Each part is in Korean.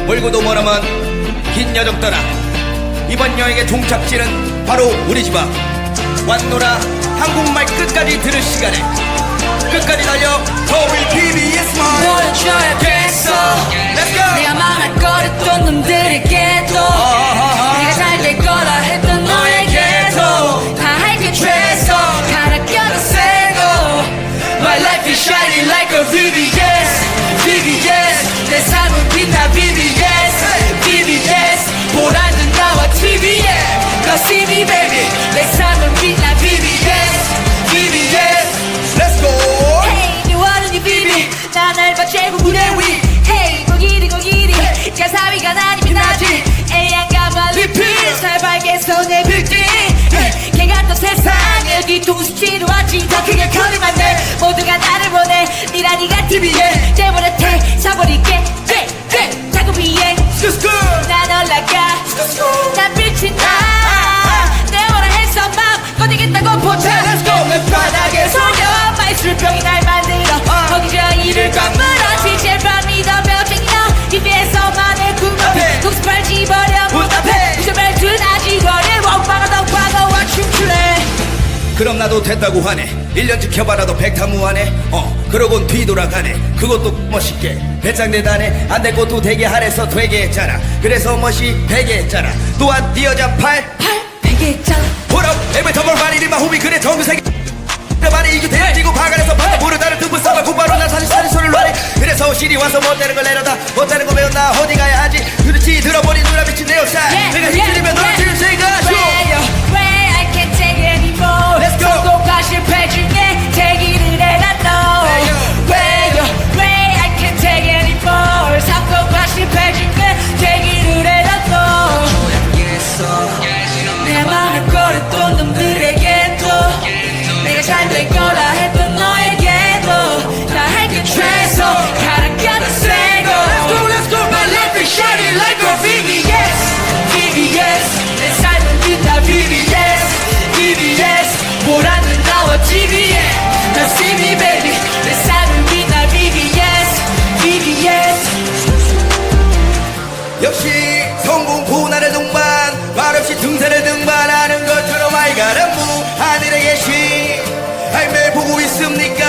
멀고도 머나먼 긴 여정 떠나 이번 여행의 종착지는 바로 우리 집 앞. 왔노라 한국말 끝까지 들을 시간에 끝까지 달려 서울 BBS만 보여줘야겠어. Let's go! 내가 망할 거랬던 놈들에게도 내가 잘 될 거라 했던 너에게도 다 할게 최소 갈아 껴도 세고 My life is shining like a VVS VVS 내 삶은 빛나 VVS VVS 보라는 나와 TV에 Go see me baby 내 삶은 빛나 VVS VVS Let's go! Hey, 네 원하는 비비 난 알바 최고 무대 위 Hey, 고기리 가사비가 나니 빛나지 애양가만 리필 살발게 손에 빌딩 개 같던 세상을 뒤통수치러 왔지 더 크게 커리만 내 모두가 나를 원해 니라니가 TV에 내버려태 사버릴게 자꾸 비행 난 올라가 난 빛이 나내 원하 해서 맘 꺼내겠다고 포착 Let's go! 바닥에 소녀 마이술병이 날 만들어 거기서 이를 꽉 물어 제발 믿어 뼈쟁이야 입에서만의 꿈을 녹스팔 집어려 문앞에 구셔발 둔하지 거리 원방하던 과거와 춤출래 그럼 나도 됐다고 하네. 1년 지켜봐라도 백타무하네. 그러곤 뒤돌아가네. 그것도 멋있게 배짱 대단해. 안 될 것도 되게 하래서 되게 했잖아. 그래서 멋이 되게 했잖아. 또한 네 여자 팔 되게 했잖아 보러 에베터벌 바리리마 호비 그래 정세계 말이 이게 대지고 바가에서 바다 부르다를 듣고 싸봐 곧바로 난 사실 소리를 놔래. 그래서 실이 와서 못되는 걸 내려다 못되는 거 배웠나 어디 가야 하지. 그렇지 들어버린 누나 미친 내 역사 내가 힘들면 너를 지금 생각하쇼. Way I can't take it anymore Let's go. 성공과 실패 중에 대기를 해라 너 Way I can't take it anymore 성공과 실패 중에 대기를 해라 너 내 맘을 꺼냈던 놈들에게도 내가 잘 될 거라 했던 너에게도 다 할게 최소 갈아 껴도 세고 Let's go! My life is shining like a VVS VVS 내 삶은 빛나 VVS VVS 보라는 나와 TV에 Now see me baby 내 삶은 빛나 VVS VVS 역시 성공 고난의 동반 말없이 등산을 등반하는 것처럼 알가란무 하늘에 계신 할매 보고 있습니까.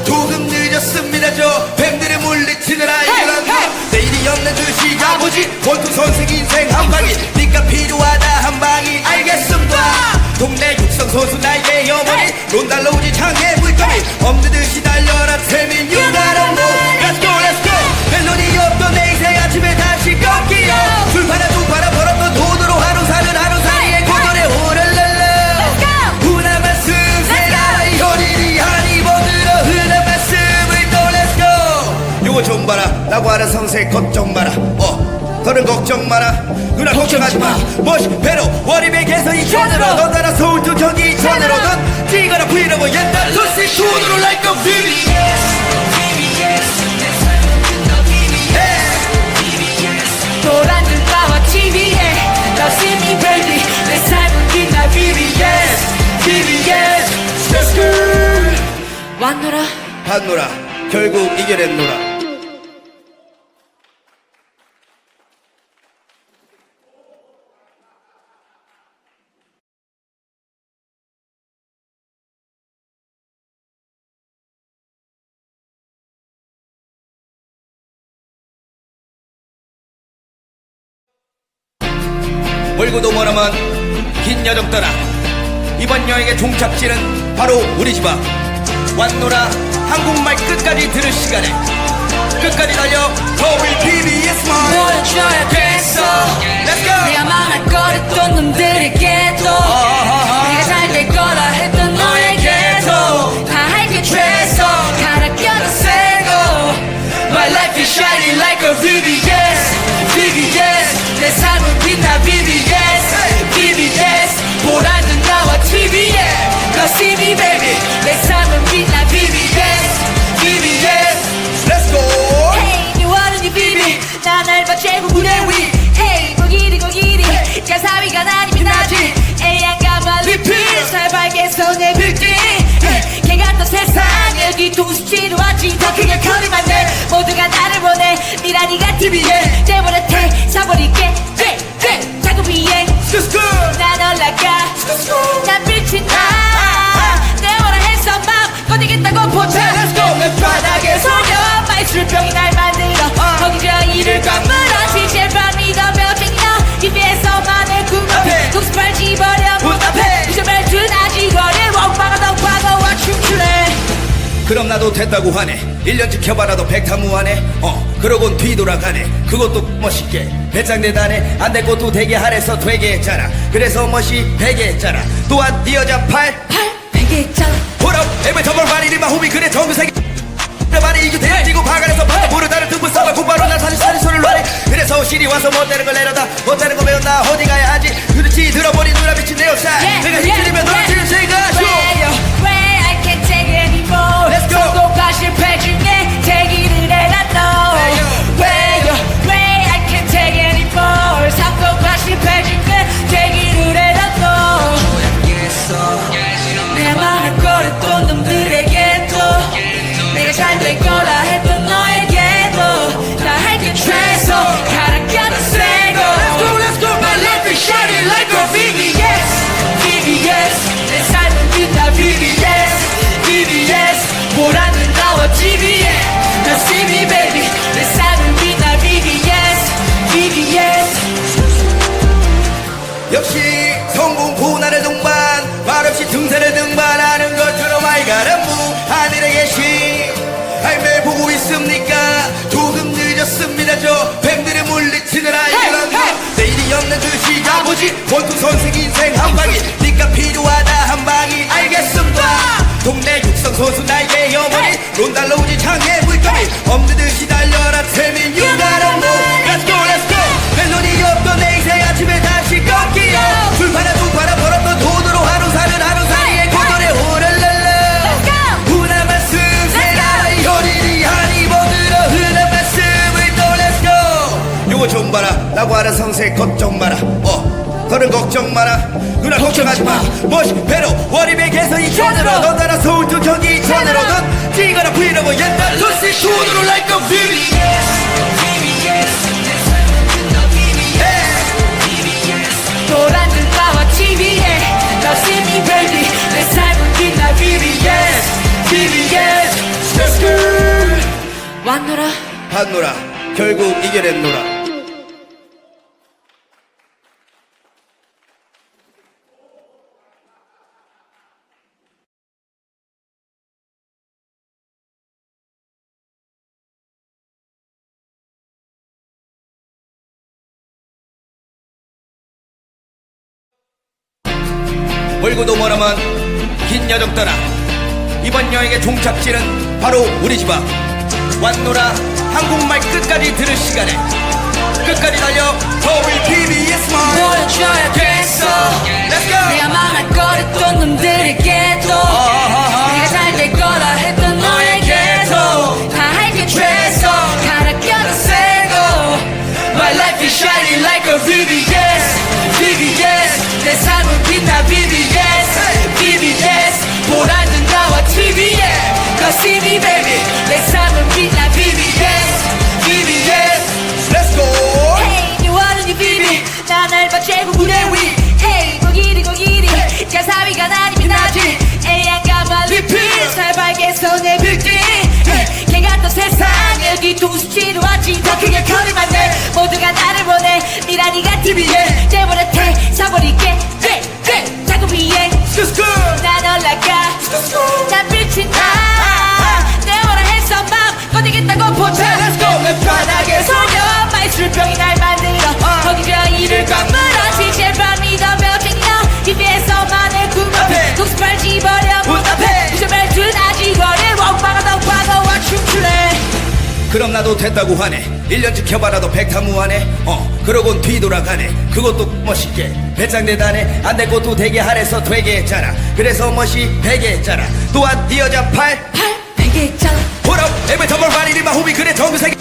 조금 늦었습니다. 저 뱀들의 물리치는 알가란무 내일이 없는 듯이 가보지 권투선생 인생 한 방이 니가 필요하다 한 방이 알겠습니다. 동네 육성 선수 나의 어머니 론달러 우지 창의 물감이 없는 듯이 달려라 태민 유나란무 Let's go let's go 멜로디 없던 내 인생 아침에 다시 꺾이요 불파라 두파라 벌었던 돈으로 하루 사는 하루 사이에 고전에 오랄랄라 훈한 말씀 세라이 허리리 하니 버들어 흔한 말씀을 또 Let's go 요거 좀 봐라 라고 하는 성세 걱정 마라 너는 걱정 마라 누나 걱정하지 마 멋이 배로 월입의 개서 이천으로 넌 따라 서울 두 경기 이천으로 넌 뛰거나 브이로그 옛날 루시 투으로 like a 보라는 나와 TV에 Now see me baby 내 삶은 빛나 VVS VVS Let's go 왔노라 봤노라 결국 이겨냈노라. 멀고도 머나먼 긴 여정 떠나 이번 여행의 종착지는 바로 우리 집 앞. 왔노라 한국말 끝까지 들을 시간에 끝까지 달려 서울 BBS만 보여줘야겠어. Let's go! 내가 망할 거랬던 놈들에게도 내가 잘 될 거라 했던 너에게도 다 할게 최소 갈아 껴도 세고 My life is shining like a VVS VVS 내 삶은 빛나 VVS VVS 보라는 나와 TV에 Go see me baby 내 삶은 빛나 VVS VVS Let's go! Hey, 네 원하는 비비 난 알바 최고 무대 위 Hey, 고기리 가사비가 나니 빛나지 애양가만 리필 살발게 손에 빌딩 개 같던 세상을 뒤통수 치러 왔지 더 크게 커리만 내 모두가 나를 원해 니라 미라니가 TV에 내버려둬 사버릴게 자꾸 위에 난 올라가 난 빛이 나 내워라 해서 맘 꺼내겠다고 보자 바닥에 소녀 마이술 병이 날 만들어 거기저기를 꽉 물어 시실 밤 믿어 벽쟁이야 입에서만의 꿈을 녹습을 집어려 문 앞에 이제 말투 나지거리 원방아 덕방아와 춤추네. 그럼 나도 됐다고 하네. 1년 지켜봐라도 백타무하네. 그러곤 뒤돌아가네. 그것도 멋있게 배짱대다네. 안 될 것도 되게 하래서 되게 했잖아. 그래서 멋이 되게 했잖아. 또한 네 여자 팔 되게 했잖아. 보라 에베 저벌 바리리마 후비 그래 정규세계 말이 이거 대지고 바가에서 바다 모르다를 등분 싸봐 곧바로 난 사실 소리를 놔래. 그래서 실이 와서 못되는 걸 내려다 못되는 거 배웠나 어디 가야 하지. 그렇지 들어버린 누나 미친 내 역사 내가 힘들면 너를 지금 생각하죠. Way I can't take it anymore. Let's go. 성공과 실패 중에 대기를 해라 너. Way I can't take it anymore. 성공과 실패 중에 대기를 해라 너. 내 맘을 걸었던 놈들에게도 내가 잘 될 거라 했던 너에게도 다 할게 최소 가라앉아 세고. Let's go My life is shining like a VVS 내 삶은 빛나 VVS 보라는 나와 TV에 Now see me baby 내 삶은 빛나 VVS 역시 성공 고난의 동반 말없이 등산을 등반하는 것처럼 아이가는 하늘에 계신 매일 보고 있습니까. 조금 늦었습니다. 저 뱀들의 물리치는 아이가는 내일이 없는 듯이 가보지. 원투 선생 인생 한방이 니까 필요하다 한방이 알겠습니다. 동네 육성 선수 나에게 어머니 론달러 우지 창에 물감이 없는 듯이 달려라 태민 유가는 Let's go let's go. 멜론이 없던 내 인생 아침에 다시 꺾기요. 불파나 두파나 벌었던 돈으로 하루 사는 하루살이의 고돈에 오랄랄라 훈한 말씀 세나의 현인이 한이 버들어 흔한 말씀을 또 Let's go. 요거 좀 봐라 라고 하는 성세 걱정 마라. 너는 걱정 마라 누나 걱정하지 마. 멋이 배로 월입의 개성이 천으로 넌 나라 서울 두 경기 천으로 넌 찌거나 브이로그 옛날 도시 돈으로 like a 보란 듯 나와 TV에 Now see me baby 내 삶은 빛나 VVS 왔노라 봤노라 결국 이겨냈노라. 멀고도 머나먼 긴 여정 떠나 이번 여행의 종착지는 바로 우리 집 앞. 왔노라 한국말 끝까지 들을 시간에 끝까지 달려 서울 PBS만 보여줘야겠어. Let's go. 내가 망할 거랬던 놈들에게도 내가 잘 될 거라 했던 너에게도 다 할게 최소 가라앉아 세고 My life is shining like a VVS 내 삶은 빛나 VVS 보란 듯 나와 TV에 Now see me baby 내 삶은 빛나 VVS Let's go. Hey 네 원하는 비비 나 날봐 최고 무대 위 Hey 고기리 가사위가 나니 빛나지 애양가만 리필 살발게 손에 빌딩 개 같던 세상에 뒤통수치러 왔지 더 크게 거리만 내 모두가 나를 원해 미라니가 TV에 내버려둬 사버릴게 자꾸 위에 난 올라가 난 빛이 나 내워라 해서 맘 꺼내겠다고 보자 바닥에 소녀 마이술 병이 날 만들어 거기저기를 꽉 물어 시실 밤 믿어 벽쟁이야 입에서만의 꿈을 녹습을 집어려 문 앞에 이제 말투 나지거리 원방아 덕방아와 춤추네. 그럼 나도 됐다고 하네. 1년 지켜봐라도 백타무하네. 그러곤 뒤돌아가네. 그것도 멋있게 배짱대다네. 안 될 것도 되게 하래서 되게 했잖아. 그래서 멋이 되게 했잖아. 또한 네 여자 팔 되게 했잖아. 보라 에베 저벌 바리리마 후비 그래 정규세계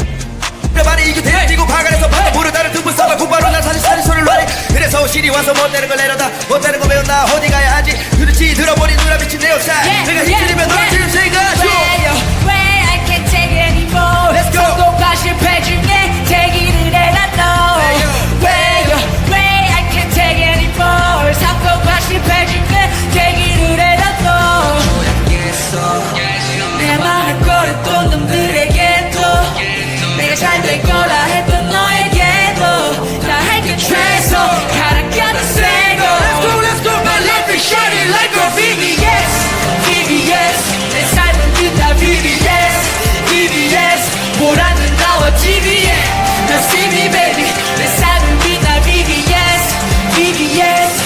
말이 이거 대지고 바가에서 바다 모르다를 등분 싸봐 곧바로 난 사실 소리를 놔래. 그래서 실이 와서 못되는 걸 내려다 못되는 거 배웠나 어디 가야 하지. 그렇지 들어버린 누나 미친 내 역사 내가 힘들면 너를 지금 생각하죠. Way I can't take it anymore. Let's go. 성공과 실패 중에 될 거라 했던 너에게도 다 할게 최소 가라가는 새고 Let's go My life is shining like a VVS VVS 내 삶은 빛나 VVS VVS 보라는 나와 TV에 Now see me baby 내 삶은 빛나 VVS VVS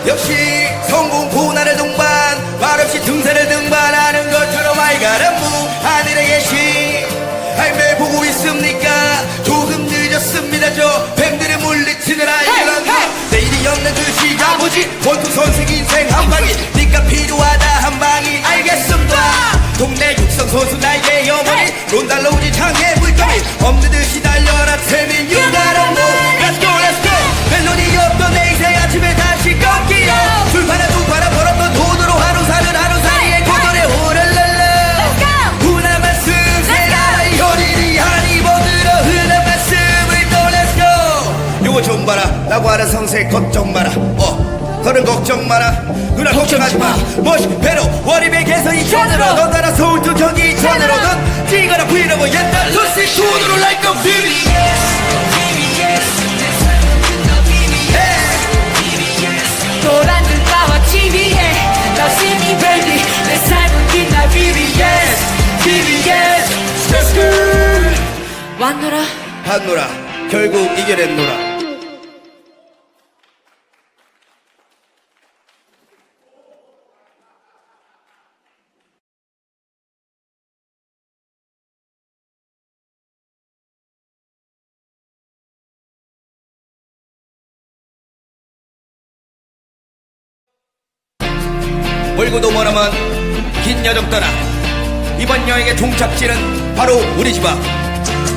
역시 성공 고난의 동반 말없이 등산을 등반하는 것처럼 알가란무 하늘에 계신 할매 보고 있습니까 조금 늦었습니다 저 뱀들의 물리치는 알가란무 내일이 없는 듯이 아버지 원투 선생 인생 한 방이 니가 필요하다 한 방이 알겠습니다 동네 육성 선수 나에게 어머니 론달러 우지 창에 물감이 없는 듯이 달려라 태민 유가란무 Let's go let's go 멜로디 없던 내 인생 아침에 다시 꺾기요 불파나 두파나 벌었던 돈으로 하루 사는 하루 사이에 고전에 오랄랄라 훈한 말씀 세라이 허리리 한 입어들어 흔한 말씀을 또 Let's go 요거 좀 봐라 라고 하는 성세 걱정 마라 너는 걱정 마라 누나 걱정하지 마 멋이 배로 원입의 개성 이천으로 넌 따라 서울 두 경기 이천으로 넌 뛰거나 브이로그 옛날 루시 돈으로 like a 도란들 나와 TV에 Now see me baby 내 삶은 빛나 VVS VVS 스크스 왔노라 한노라 결국 이겨냈노라 멀고도 머나먼 긴 여정 떠나 이번 여행의 종착지는 바로 우리 집 앞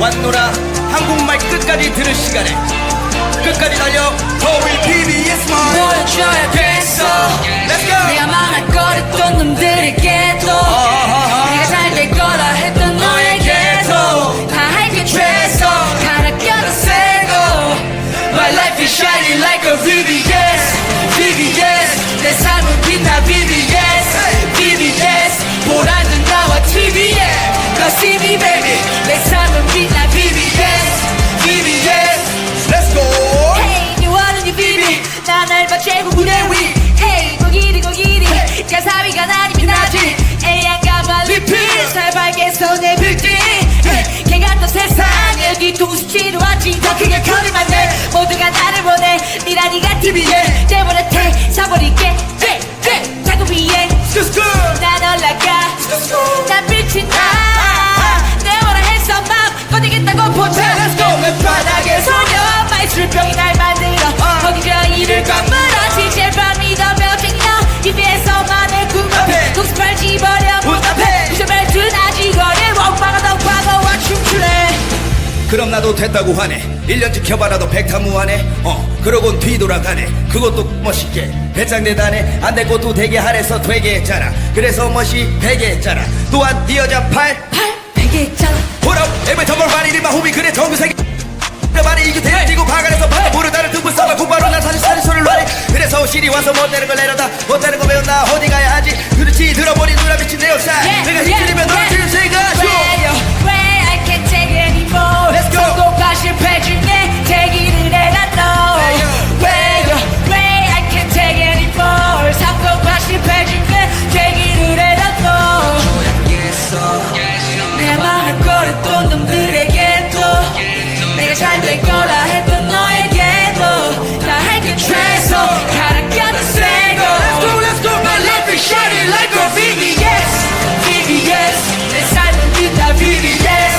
왔노라 한국말 끝까지 들을 시간에 끝까지 달려 서울 PBS만 보여줘야겠어 Let's go 내가 망할거렸던 놈들에게도 내가 잘 될 거라 했던 너에게도 다 할게 최소 가라껴도 세고 My life is shining like a VVS VVS 내 삶은 빛나 VVS VVS 보라는 나와 TV에 Now see me baby 내 삶은 빛나 VVS VVS Let's go Hey you wanna be baby 나 넓어 최고 무대 위 Hey 고기리 가사위가 나니면 나지 애양가만 리필 살벌게 손에 불빛 개 같던 세상에 뒤통수 치료하지 더 크게 커리만 내 모두가 나를 원해 미라니가 TV에 내버려 사버릴게 자꾸 위에 난 올라가 난 빛이 나내 뭐라 해서 맘 꺼내겠다고 보자 Let's go 내 바닥에 소녀 마이술병이 날 만들어 거기서 이를 꽉물어 제발 믿어 몇 입에서만의 꿈을 독습할 집어려 문 앞에 무슨 둔하지거리 원방아 덕방어와 춤추네 그럼 나도 됐다고 하네 1년 지켜봐라도 백타무하네 그러곤 뒤돌아가네 그것도 멋있게 배짱 대단해 안 될 것도 되게 하래서 되게 했잖아 그래서 멋이 되게 했잖아 또한 네 여자 팔 되게 했잖아 보라 에베 더블 바리리마 호미 그래 정규세계 말이 이게 돼지고 바가에서 바다 모르다를 듣고 싸워 곧바로 난 사실 소리를 놔래 그래서 시리 와서 못되는 걸 내려다 못되는 거 배웠나 어디 가야 하지 그렇지 들어버린 누나 미친 내 역사 내가 힘들이면 너를 지금 생각하죠 Where I can't take anymore Let's go. 성공과 실패 중에 대기를 해라 너 Where I can't take anymore 성공과 실패 중에 대기를 해라 너 내 맘을 꺼렸던 놈들에게도 내가 잘 될 거라 했던 너에게도 다 할게 최소 가라가는 세고 Let's go My life is shining like a VVS VVS 내 삶은 빛나 VVS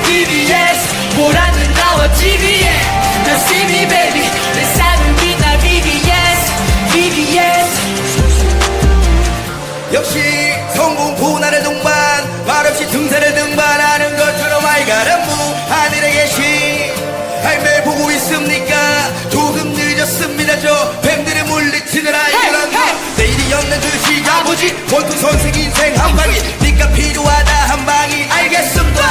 VVS 보라는 나와 TV에 Now see me baby 내 삶은 빛나 VVS VVS 역시 성공 고난의 동반 말없이 등산을 등반하는 것처럼 알가란무 하늘에 계신 할매 보고 있습니까 조금 늦었습니다 저 뱀들의 물리치는 알가란무 내일이 없는 듯이 아버지 원투 선생 인생 한 방이 니가 필요하다 한 방이 알겠습니다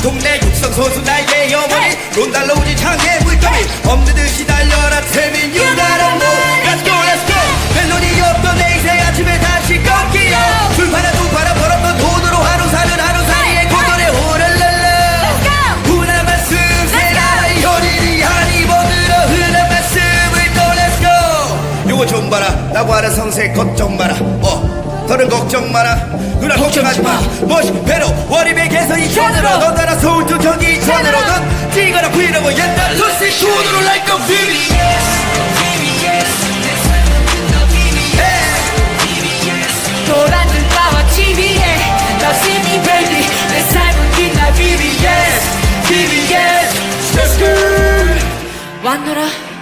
동네 육성 선수 나에게 어머니 론달러 우지 창에 물감이 없는 듯이 달려라 태민 유가란무 Let's go let's go 멜로디 없던 내 인생 아침에 다시 꺾기요 불파나 두파나 벌었던 돈으로 하루 사는 하루 사이에 고전에 오랄랄라 라고 하는 성세 걱정 마라. 더는 걱정 마라. 누나 걱정하지 마. 멋이 배로 월입에게서 이천으로 넌 따라 서울도 경기 이천으로 넌 뛰거나 브이로그 옛날 루시 투어로 like a BBS. 노란 눈가와 TV에 너 see me baby 내 삶은 빛나 BBS BBS 스크스 왔노라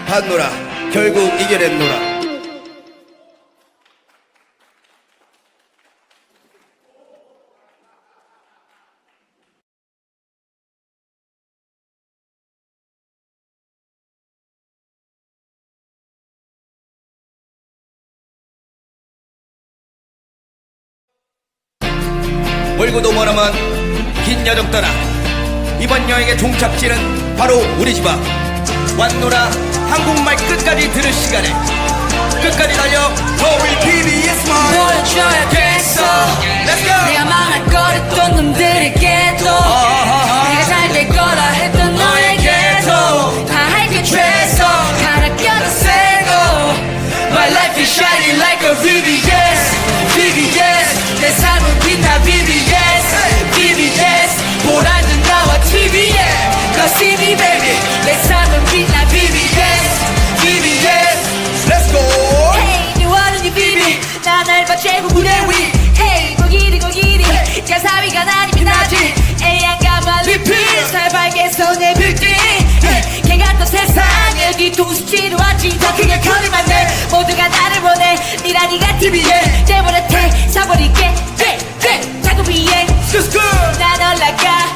봤노라 결국 이겨냈노라. 멀고도 머나먼 긴 여정 떠나 이번 여행의 종착지는 바로 우리 집 앞. 왔노라 한국말 끝까지 들을 시간에 끝까지 달려 서울 BBS만 보여줘야겠어 Let's go. 내가 망할 거랬던 놈들에게도 내가 잘 될 거라 했던 너에게도 다 할게 최소 하나 껴도 세고 My life is shining like a BBS BBS 내 삶은 빛나 BBS BBS 보란 눈 나와 TV에 Go see me baby 내 삶은 빛나 BBS BBS Let's go. Hey 네 원은이 BB 나 넓어 최고 무대 위 Hey 고기리 가사위가 나니면 나지 애양가만 리필 살발게 손에 빌딩 개 같던 세상에 뒤통수 치러 왔지 더 크게 커리만 내 모두가 나를 원해 니라니가 TV에 내버려태 사버릴게 자꾸 비행 난 올라가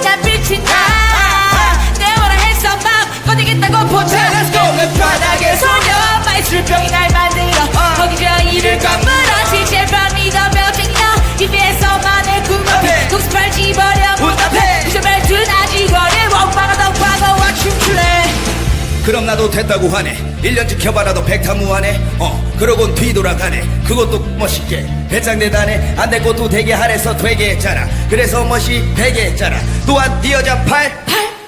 난 빛이 나내 원하 했어 맘 꺼내겠다고 포차 Let's go 내 바닥에 소녀 마이술병이 날 만들어 거기서 이를 꽉물어 제발 믿어 벽쟁이야 입에서만의 꿈을 독수발 집어려 문 앞에 부셔발 드나지거리 원방아도 과거와 춤출래 그럼 나도 됐다고 하네. 1년 지켜봐라도 백타무하네. 그러곤 뒤돌아가네. 그것도 멋있게 배짱 대단해. 안 될 것도 되게 하래서 되게 했잖아. 그래서 멋이 되게 했잖아. 또한 네 여자 팔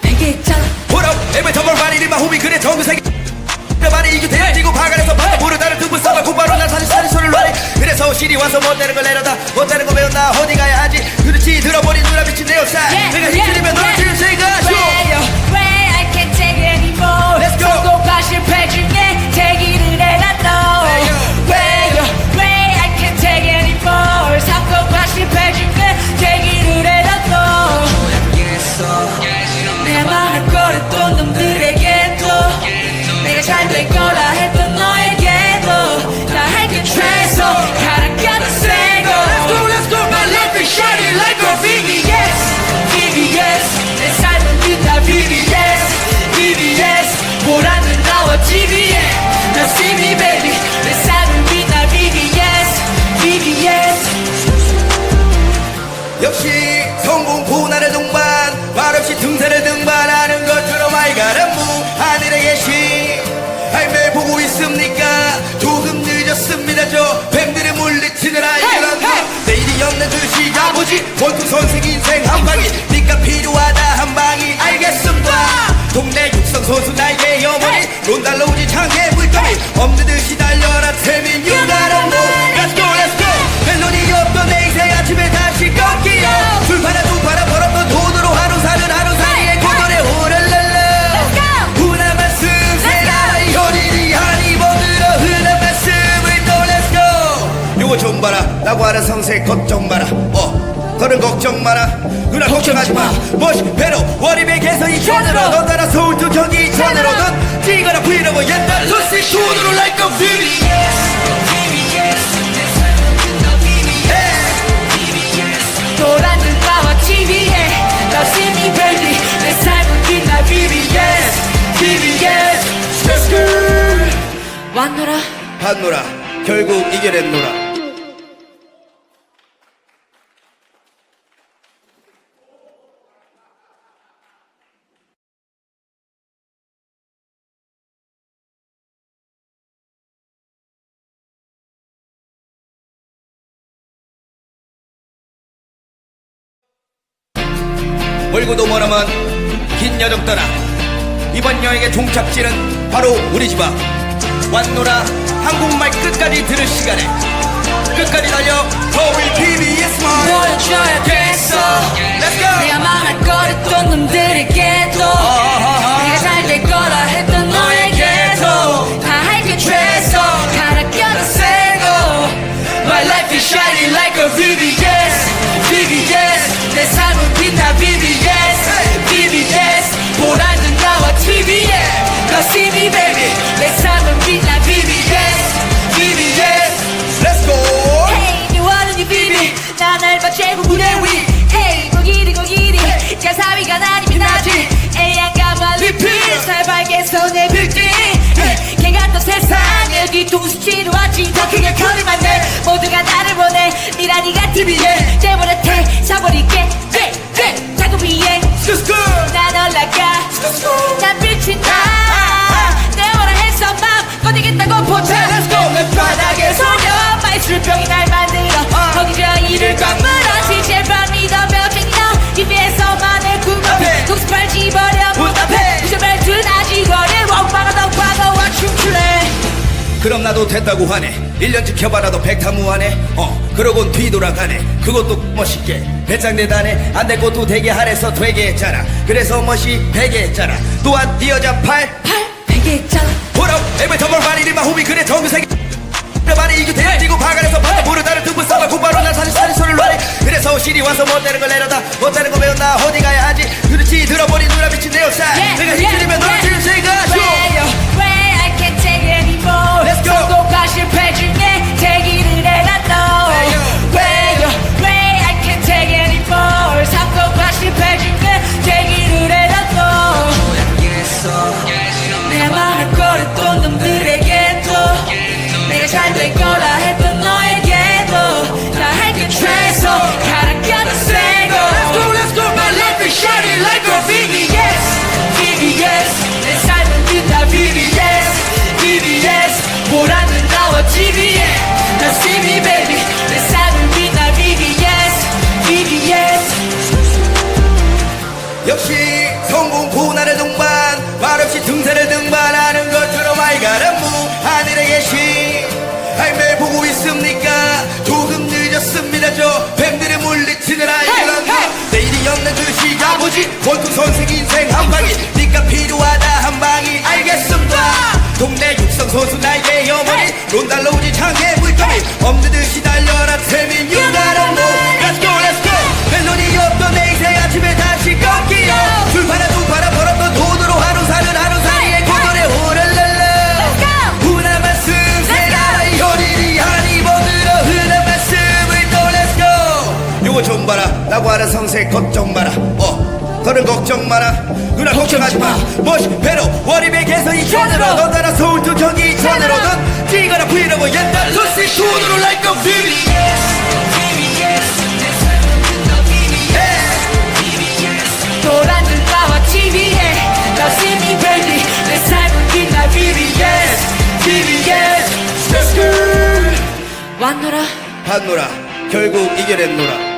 베개 했잖아 보러 에베 저벌 바리리마 후비 그래 정세계 말이 이게 대지고 바가에서 바다 모르다는 등분 써봐 곧바로 난 사실 소리를 놔리. 그래서 실이 와서 못되는 걸 내려다 못되는 거 배운다 어디 가야 하지. 그렇지 들어버린 누나 미친 내 역사 내가 힘들면 너를 지을 생각 Way I can't take it anymore Let's go. 성공과 실패 중에 대기를 해라 너 Way I can't take it anymore 성공과 실패 중에 대기를 해라 너 내 망할 거랬던 놈들에게도 내가 잘 될 거라 했던 너에게도 다 할게 최소 가라 껴도 세고 Let's go. My life is shining like a BBS BBS 내 삶은 빛나 BBS BBS 보란 눈 나와 TV에 너 see me baby 내 삶은 빛나 BBS BBS 역시 성공 고난의 동반 말없이 등산을 등반하는 것처럼 알가란 하늘에 계신 매 보고 있습니까. 조금 늦었습니다. 저 뱀들의 물리치는 알가란 내일이 없는 듯이 아버지 원투 선생 인생 한방이 니가 필요하다 한방이 알겠습니다. 동네 육성 선수 나에게 어머니 론달러 우지 창에 물감이 없는 듯이 달려라 태민 유나란 Let's go let's go. 멜론이 없던 내 인생 아침에 다시 꺾이요. 술 팔아 두 팔아 벌었던 돈으로 하루 사는 하루 사이에 고돈에 오랄랄라 훈한 말씀 세라 현일이 한 입어들어 흔한 말씀을 또 Let's go. 요거 좀 봐라 라고 하는 성세 걱정 마라. 더는 걱정 마라. 누나 걱정하지 마. 멋이 배로 월입에게서 이천으로 넌 따라 서울도 경기 이천으로 넌 뛰거나 브이로그 옛날 루시 투어로 like a BBS. 노란 눈가와 TV에 너 see me baby 내 삶은 빛나 BBS BBS 스크스 왔노라 봤노라 결국 이겨냈노라. 멀고도 머나먼 긴 여정 떠나 이번 여행의 종착지는 바로 우리 집 앞. 왔노라 한국말 끝까지 들을 시간에 끝까지 달려 서울 TBS 만 보여줘야겠어 Let's go 내가 망할 거랬던 놈들에게도 내가 잘 될 거라 했던 너에게도 다 할게 최소 갈아 껴도 세고 My life is shining like a VVS VVS 내 삶은 빛나 VVS VVS 보라는 나와 TV에 Go see me baby 내 삶은 빛나 VVS VVS Let's go Hey 네 원하는 비비 나날 받채고 무대 위 Hey 고기리 가사위가 나니면 나지 애양가만 리필 살벌게 손에 빌딩 개 같던 세상에 뒤통수 치러 왔지 더 크게 커리만 내 모두가 나를 원해 미라니가 TV에 내버려태 사버릴게 자꾸 위에 Let's go 난 올라가 난 빛이 나 내워라 해서 맘 꺼내겠다고 포착 Let's go 내 바닥에 소녀 마이술병이 날 만들어 거기서 이를 꽉 물어 제발 믿어 벽쟁이 너 입에서만의 꿈을 독습할 집어려 문 앞에 무쇠발 드나지 거래 원방아 덕방아와 춤출래 그럼 나도 됐다고 하네 1년 지켜봐라도 백타무하네 그러곤 뒤돌아가네 그것도 멋있게 배짱 대단해 안 될 것도 되게 하래서 되게 했잖아 그래서 멋이 베게 했잖아 또한 네 여자 팔 베개 했잖아 보라고 every time I ride in my homie 그래 정세계 말이 이거 대지고 바가에서 바다 부르다를 듣고 싸워 곧바로 난 사실 소리를 놔래 그래서 시리 와서 못되는 걸 내려다 못되는 거 배웠나 어디 가야 하지 그렇지 들어버린 누나 미친 내 역사 내가 힘들면 너를 지금 생각하죠 Where I can't take it anymore Let's go. 성공과 실패 중에 대기를 해라 너 Where I can't take it anymore 성공과 실패 중에 대기를 해라 너 내 말을 걸었던 놈들에게도 내가 잘 될 거라 했던 너에게도 다 할게 최소 갈아 껴도 세고 Let's go My life is shining like a VVS VVS 내 삶은 빛나 VVS VVS 보라는 나와 TV에 Now see me baby 내 삶은 빛나 VVS VVS 역시 성공 고난의 동반 말없이 등산을 등반하는 것처럼 알가란 무 하늘에 계신 할매 보고 있습니까 조금 늦었습니다 저 뱀들의 물리치는 알가란 내일이 없는 그 시가보지 원투 선생 인생 한방이 니가 필요하다 한방이 알겠습니다 동네 육성 선수 나에게 어머니 론달러 우지 창에 물감이 없는 듯이 달려라 태민 유나란 무 Let's go let's go 멜론이 없던 내 인생 아침에 다시 꺾기요 줄파나 두 파나 벌었던 돈으로 하루 사는 하루 사이에 고돈에 오랄랄라 흔한 말씀 세나라의 현인이 한 입어들어 흔한 말씀을 또 Let's go 요거 좀 봐라 라고 하는 성세 걱정 마라 너는 걱정 마라 누나 걱정하지 마 멋이 배로 월입에게서 이천으로 넌 나라 서울 두 경기 이천으로 넌 뛰거나 브이로그 옛날 루시 돈으로 like a VVS 보라는 나와 TV에 Now see me baby 내 삶은 빛나 VVS VVS Let's go 왔노라 봤노라 결국 이겨냈노라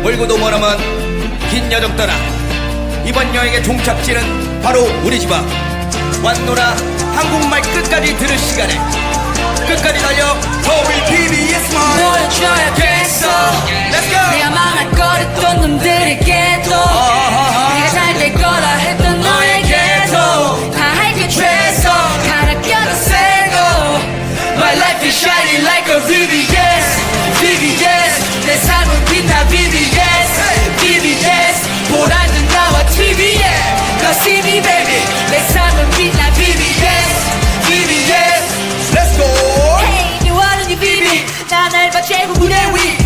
멀고도 머나먼 긴 여정 떠나 이번 여행의 종착지는 바로 우리 집 앞 왔노라 한국말 끝까지 들을 시간에 끝까지 달려 서울 TBS 만 보여줘야겠어 Let's go 내가 망할 거랬던 놈들에게도 내가 잘 될 거라 했던 너에게도 다 할게 최소 갈아 껴도 세고 My life is shining like a VVS VVS 내 삶은 빛나 VVS VVS 보라는 나와 TV에 Go see me baby 내 삶은 빛나 VVS VVS Let's go Hey 네 원하는 비비 나날 받채고 무대 위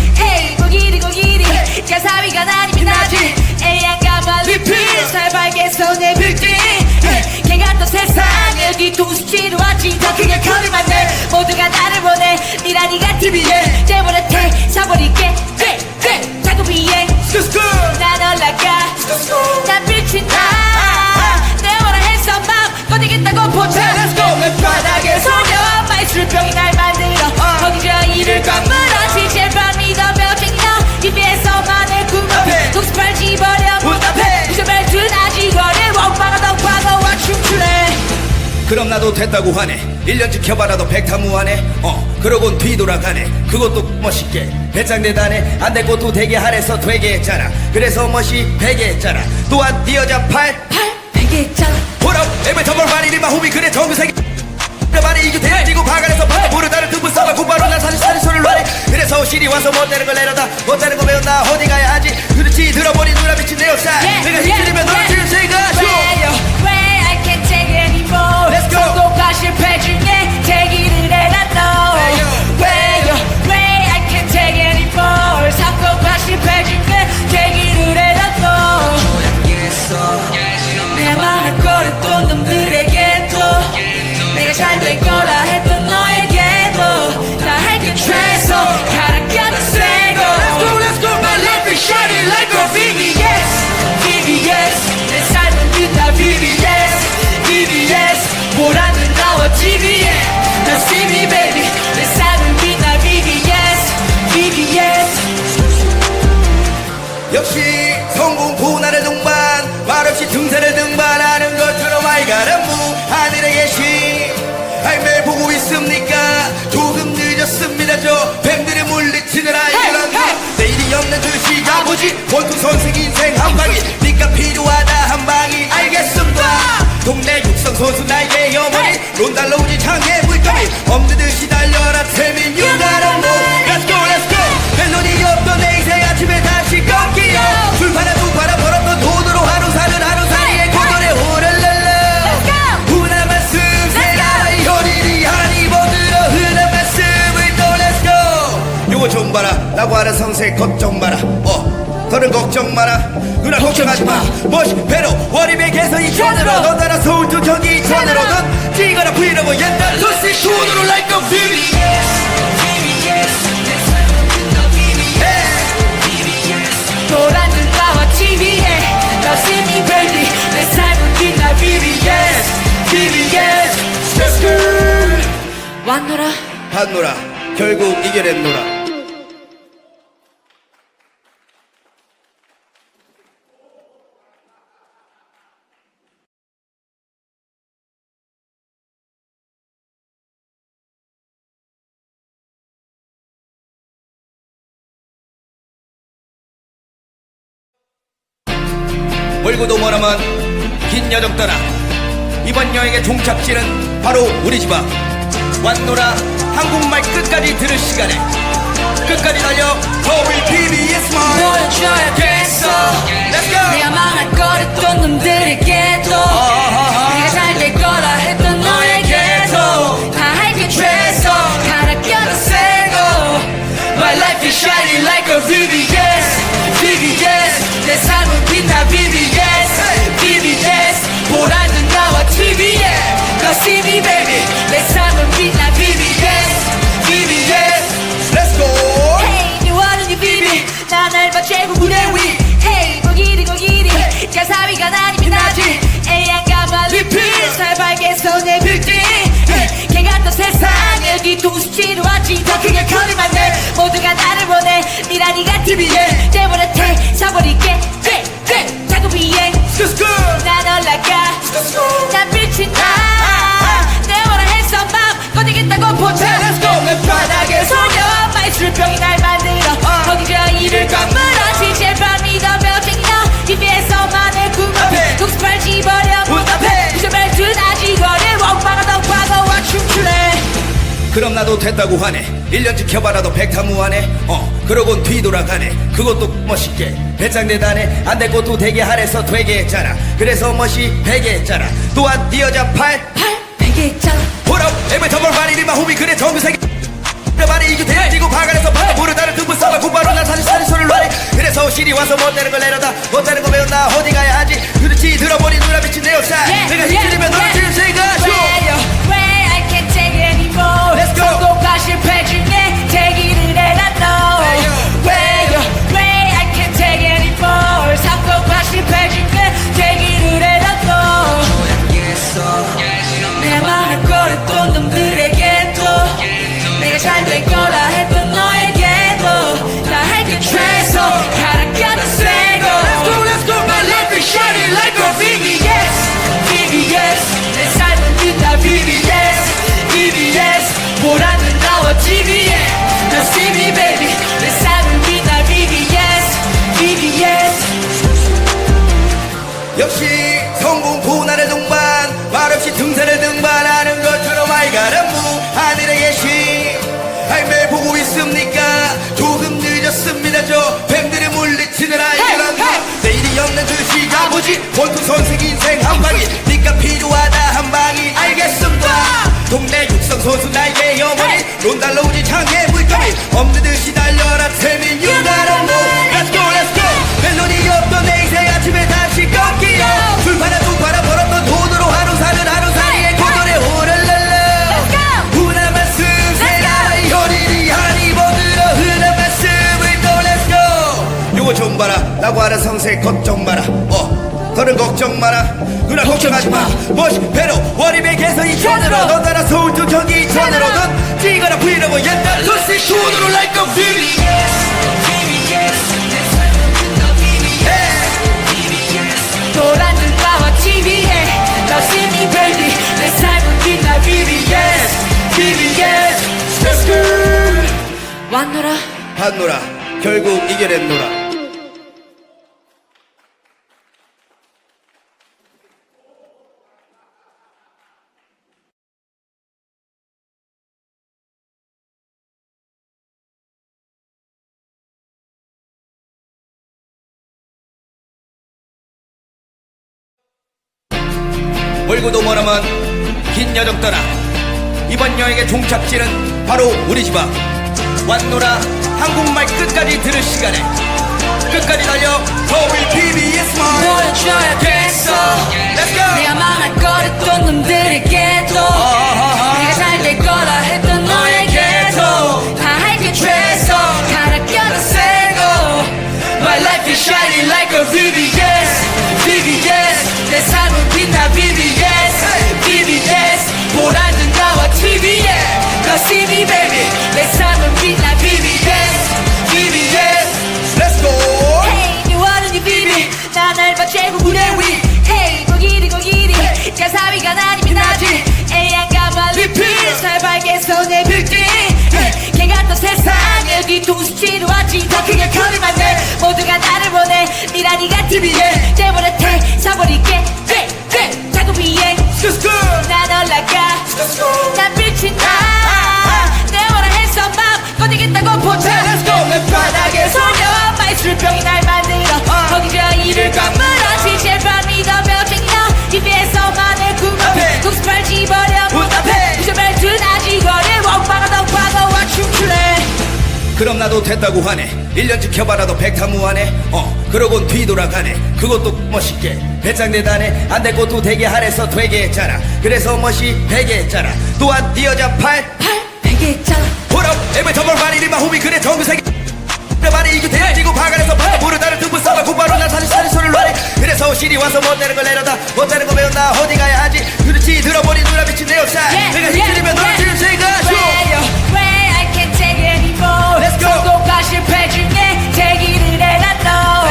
됐다고 하네. 1년 지켜봐라도 백타무하네. 그러곤 뒤돌아가네. 그것도 멋있게 배짱대다네. 안 될 것도 되게 하래서 되게 했잖아. 그래서 멋이 베게 했잖아. 또한 네 여자 팔 베개 했잖아. 보라 에베 더블 바리리 마후비 그래 정규세계 말이 이겨 대지고 바가에서 바다 부르다를 듣고 싸봐 곧바로 난 사실 소리를 놔래. 그래서 실이 와서 못되는 걸 내려다 못되는 거 배운다 어디 가야 하지. 그렇지 들어버린 누나 미친 내 역사. 내가 힘들면 너를 지금 생각하죠. Way I can't take it anymore. Let's go. 성공과 실패 중에 대기를 해놨어. Way I can't take it anymore. 성공과 실패 중에 대기를 해놨어. 내 말할 거를 또 놈들에게도 내가 잘 될 거라 했던 너에게도 다 할게 최소 가라앉아 세고. Let's go My life is shining like a VVS VVS 내 삶은 빛나 VVS VVS 보라는 나와 TV에 나 see me baby 내 삶은 빛나 VVS VVS. 역시 성공 고난의 동반 말없이 등산을 등반하는 것처럼 알가란무 하늘에 계신 매일 보고 있습니까. 조금 늦었습니다. 저 뱀들의 물리치는 아이들한테 내일이 없는 듯이 아버지 원투 선생 인생 한 방이 니가 필요하다 한 방이 알겠습니다. 동네 육성 선수 나에게 어머니 론달러 우지 창의 물감이 없는 듯이 달려라 태민 유가란무. Let's go let's go. 멜로디 없던 내 인생 아침에 다시 꺾이요. 불파나 두파나 벌었던 돈으로 하루 사는 하루 사이에 고전에 호랄랄라 흔한 말씀 세라 현일이 한 입어들어 흔한 말씀을 또 Let's go. 요거 좀 봐라 라고 하는 성세 걱정 마라. 너는 걱정 마라. 누나 걱정하지 마. 멋이 배로 월입의 개선이 천으로 넌 따라 서울 두 저기 천으로 넌 찌거나 브이로그 옛날 투시 돈으로 like a 보라는 나와 TV에 나 see me baby 내 삶은 빛나 VVS VVS. Let's go. 왔노라 봤노라 결국 이겨냈노라. 멀고도 머나먼 긴 여정 떠나 이번 여행의 종착지는 바로 우리 집 앞. 왔노라 한국말 끝까지 들을 시간에 끝까지 달려 더블 TVS만 보여줘야겠어. Let's go. 내가 망할 거를 또 놈들에게도 내가 잘 될 거라 했던 너에게도 다 할게 최소 가라앉아 세고. My life is shining like a VVS VVS 내 삶은 빛나 VVS VVS 보라는 나와 TV에 너 see me baby 내 삶은 빛나 VVS VVS. Let's go. Hey 미워하는 이 비비 난 알바 최고 무대 위. Hey 고기리 가사위가 나니 빛나지. 애양가만 리필 살벌게 손에 빌딩. 개 같던 세상에 뒤통수치러 왔지. 더 크게 커리만 내 모두가 나를 원해. 미라니가 TV에 때문에 태사버릴게. 자꾸 위에 Let's go. 난 올라가 난 빛이 나내 원한 해서 맘 꺼내겠다고 보자. Let's go. 내 바닥에 소녀 마이 술병이 날 만들어 거기서 이를 꽉물어 지칠 밤 믿어며 챙겨 TV에서만의 꿈을 독습할 집어려 문 앞에 무슨 두나지 거래 원방하던 과거와 춤추네. 그럼 나도 됐다고 하네. 1년 지켜봐라도 백타무하네. 그러곤 뒤돌아가네. 그것도 멋있게 배짱대다네. 안 될 것도 되게 하래서 되게 했잖아. 그래서 멋이 베게 했잖아. 또한 네 여자 팔 베개 했잖아. 보라 에베 더블 바리리 마후비 그래 정규세계 말이 이겨 대지고 바가에서 바다 부르다를 듣고 싸봐 곧바로 난 사실 소리를 놔래. 그래서 실이 와서 못되는 걸 내려다 못되는 거 배운다 어디 가야 하지. 그렇지 들어버린 누나 미친 내 역사. 내가 힘들면 너를 지금 생각하죠. Way I can't take it anymore. Let's go. 성공과 실패 중에 대기를 해놨어. Way I can't take it anymore. 성공과 실패 중에 대기를 해놨어. 내 말할 거를 또 놈들에게도 내가 잘 될 거라 했던 너에게도 다 할게 최소 가라앉아 세고. 없는 듯이 가보지 본투 선생 인생 한방이 니가 필요하다 한방이 알겠습니다 동네 육성 선수 나에게 영원히 론달로우지 창에 물감이 없는 듯이 달려라 태민 유나라모 Let's go let's go 멜론이 없던 내 인생 아침에 다시 꺾기요 불파나 두파나 벌었던 돈으로 하루 사는 하루 사이에 고전에 오랄랄라 훈한 말씀 세나의 현인이 한이 버들어 흔한 말씀을 또 Let's go 요거 좀 봐라 라고 하는 성세 걱정 마라 너는 걱정 마라 누나 걱정하지 마 멋이 배로 월입의 개성이 천으로 넌 따라 서울투 경기 천으로 넌 뛰거나 브이로그 옛날 루시 투어로 like a BBS 도란 눈가와 TV에 너 see me baby 내 삶은 빛나 BBS BBS 스크스 왔노라 한노라 결국 이겨냈노라 멀고도 머나먼 긴 여정 떠나 이번 여행의 종착지는 바로 우리 집 앞 왔노라 한국말 끝까지 들을 시간에 끝까지 달려 서울 PBS 만 보여줘야겠어 Let's go 내가 망할 거랬던 놈들에게도 내가 잘 될 거라 했던 너에게도 다 할게 최소 갈아 껴도 세고 My life is shining like a BBS BBS 내 삶은 빛나 BBS BBS 보란 눈가와 TV에 너 see me baby 내 삶은 빛나 BBS BBS Let's go Hey you wanna be baby 나 넓어 제국 무대 위 Hey 고기리 고기리 가사비가 나니면 나지 애양가만 리필 살벌게 손에 빌딩 개 같던 세상에 뒤통수 치료하지 더 크게 커리만 돼 모두가 나를 원해 미란이가 TV에 내버려태 서버리게 자꾸 위에 난 올라가 난 빛이 나내 원하 해서 맘 꺼내겠다고 보자 Let's go 내 바닥에 소녀와 마이술병이 날 만들어 거기서 이를 꽉물어 제발 믿어 벽쟁이여 입에서만의 구멍 독수팔 집어려 문앞에 부셔발 드나지 거리 원방아 더 과거와 춤출래 그럼 나도 됐다고 하네 1년 지켜봐라도 백타무하네 그러곤 뒤돌아가네 그것도 멋있게 배짱 대단해 안 될 것도 되게 하래서 되게 했잖아 그래서 멋이 되게 했잖아 또한 네 여자 팔 베개 했잖아 홀업 에베 저벌 바리리마 호미 그래 정세계 말이 이게 대지고 바가에서 바다 모르다를 등분 써봐 곧바로 난 사실 소리를 놔래 그래서 실이 와서 못되는 걸 내려다 못되는 거 배운다 어디 가야 하지 그렇지 들어버린 누나 미친 내 역사 내가 힘들이면 너를 지금 생각하죠 Where I can't take it anymore Let's go. 성공과 실패 중에 대기를 해라 너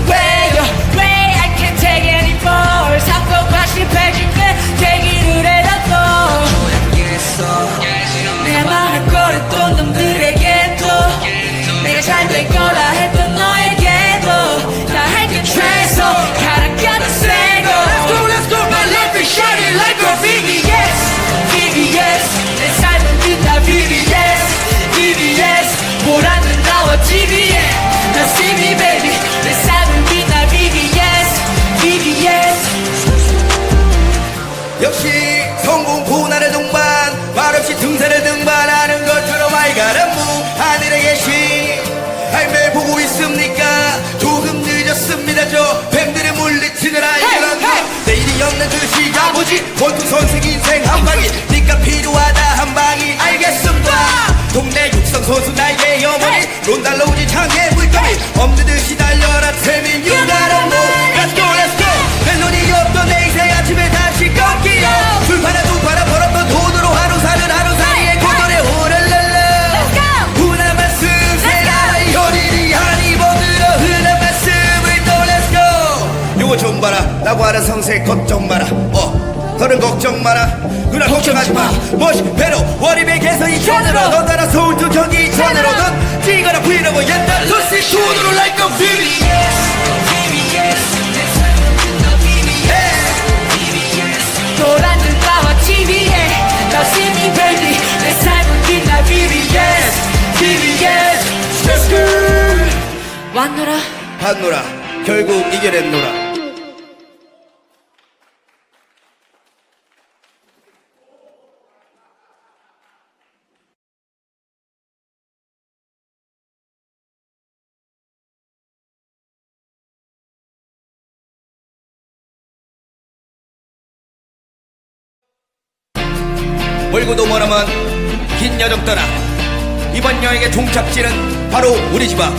Where I can't take it anymore 성공과 실패 중에 대기를 해라 너 내가 말할 거랬던 놈들에게도 내가 잘 될 거라 했던 너에게도 다 할게 최소 갈아 껴도 세고 Let's go My life is shining like a BBS BBS 내 삶은 빛나 BBS BBS 보라는 나와 TV에 너 see me baby 내 삶은 빛나 BBS BBS 역시 성공 고난의 동반 말없이 등산을 등반하는 것처럼 알가란무 하늘에 계신 할매 보고 있습니까 조금 늦었습니다 저 뱀들의 물리치는 알그란데 내일이 없는 듯이 가보지 본투 선생 인생 한방이 니가 필요하다 한방이 알겠습니다 동네 육성 선수 나에게 영원히 론달로우지 창에 물감이 없는 듯이 달려라 태민 유나라모 Let's go let's go 멜론이 없던 내 인생 아침에 다시 꺾기요 불파나 두파나 벌었던 돈으로 하루 사는 하루 사이에 고전에 오랄랄라 훈한 말씀 세나의 현인이 한이 버들어 흔한 말씀을 또 Let's go 요거 좀 봐라 라고 하는 성세 걱정 마라 너는 걱정 마라 누나 걱정하지 마 멋이 배로 월입의 개성이 천으로 넌 따라 서울투 경기 천으로 넌 뛰거나 브이로그 옛날 루시 투어로 like a 도란 눈가와 TV에 너 see me baby 내 삶은 빛나 BBS BBS 스크스 왔노라 한노라 결국 이겨냈노라. 멀고도 머나먼 긴 여정 떠나 이번 여행의 종착지는 바로 우리 집 앞.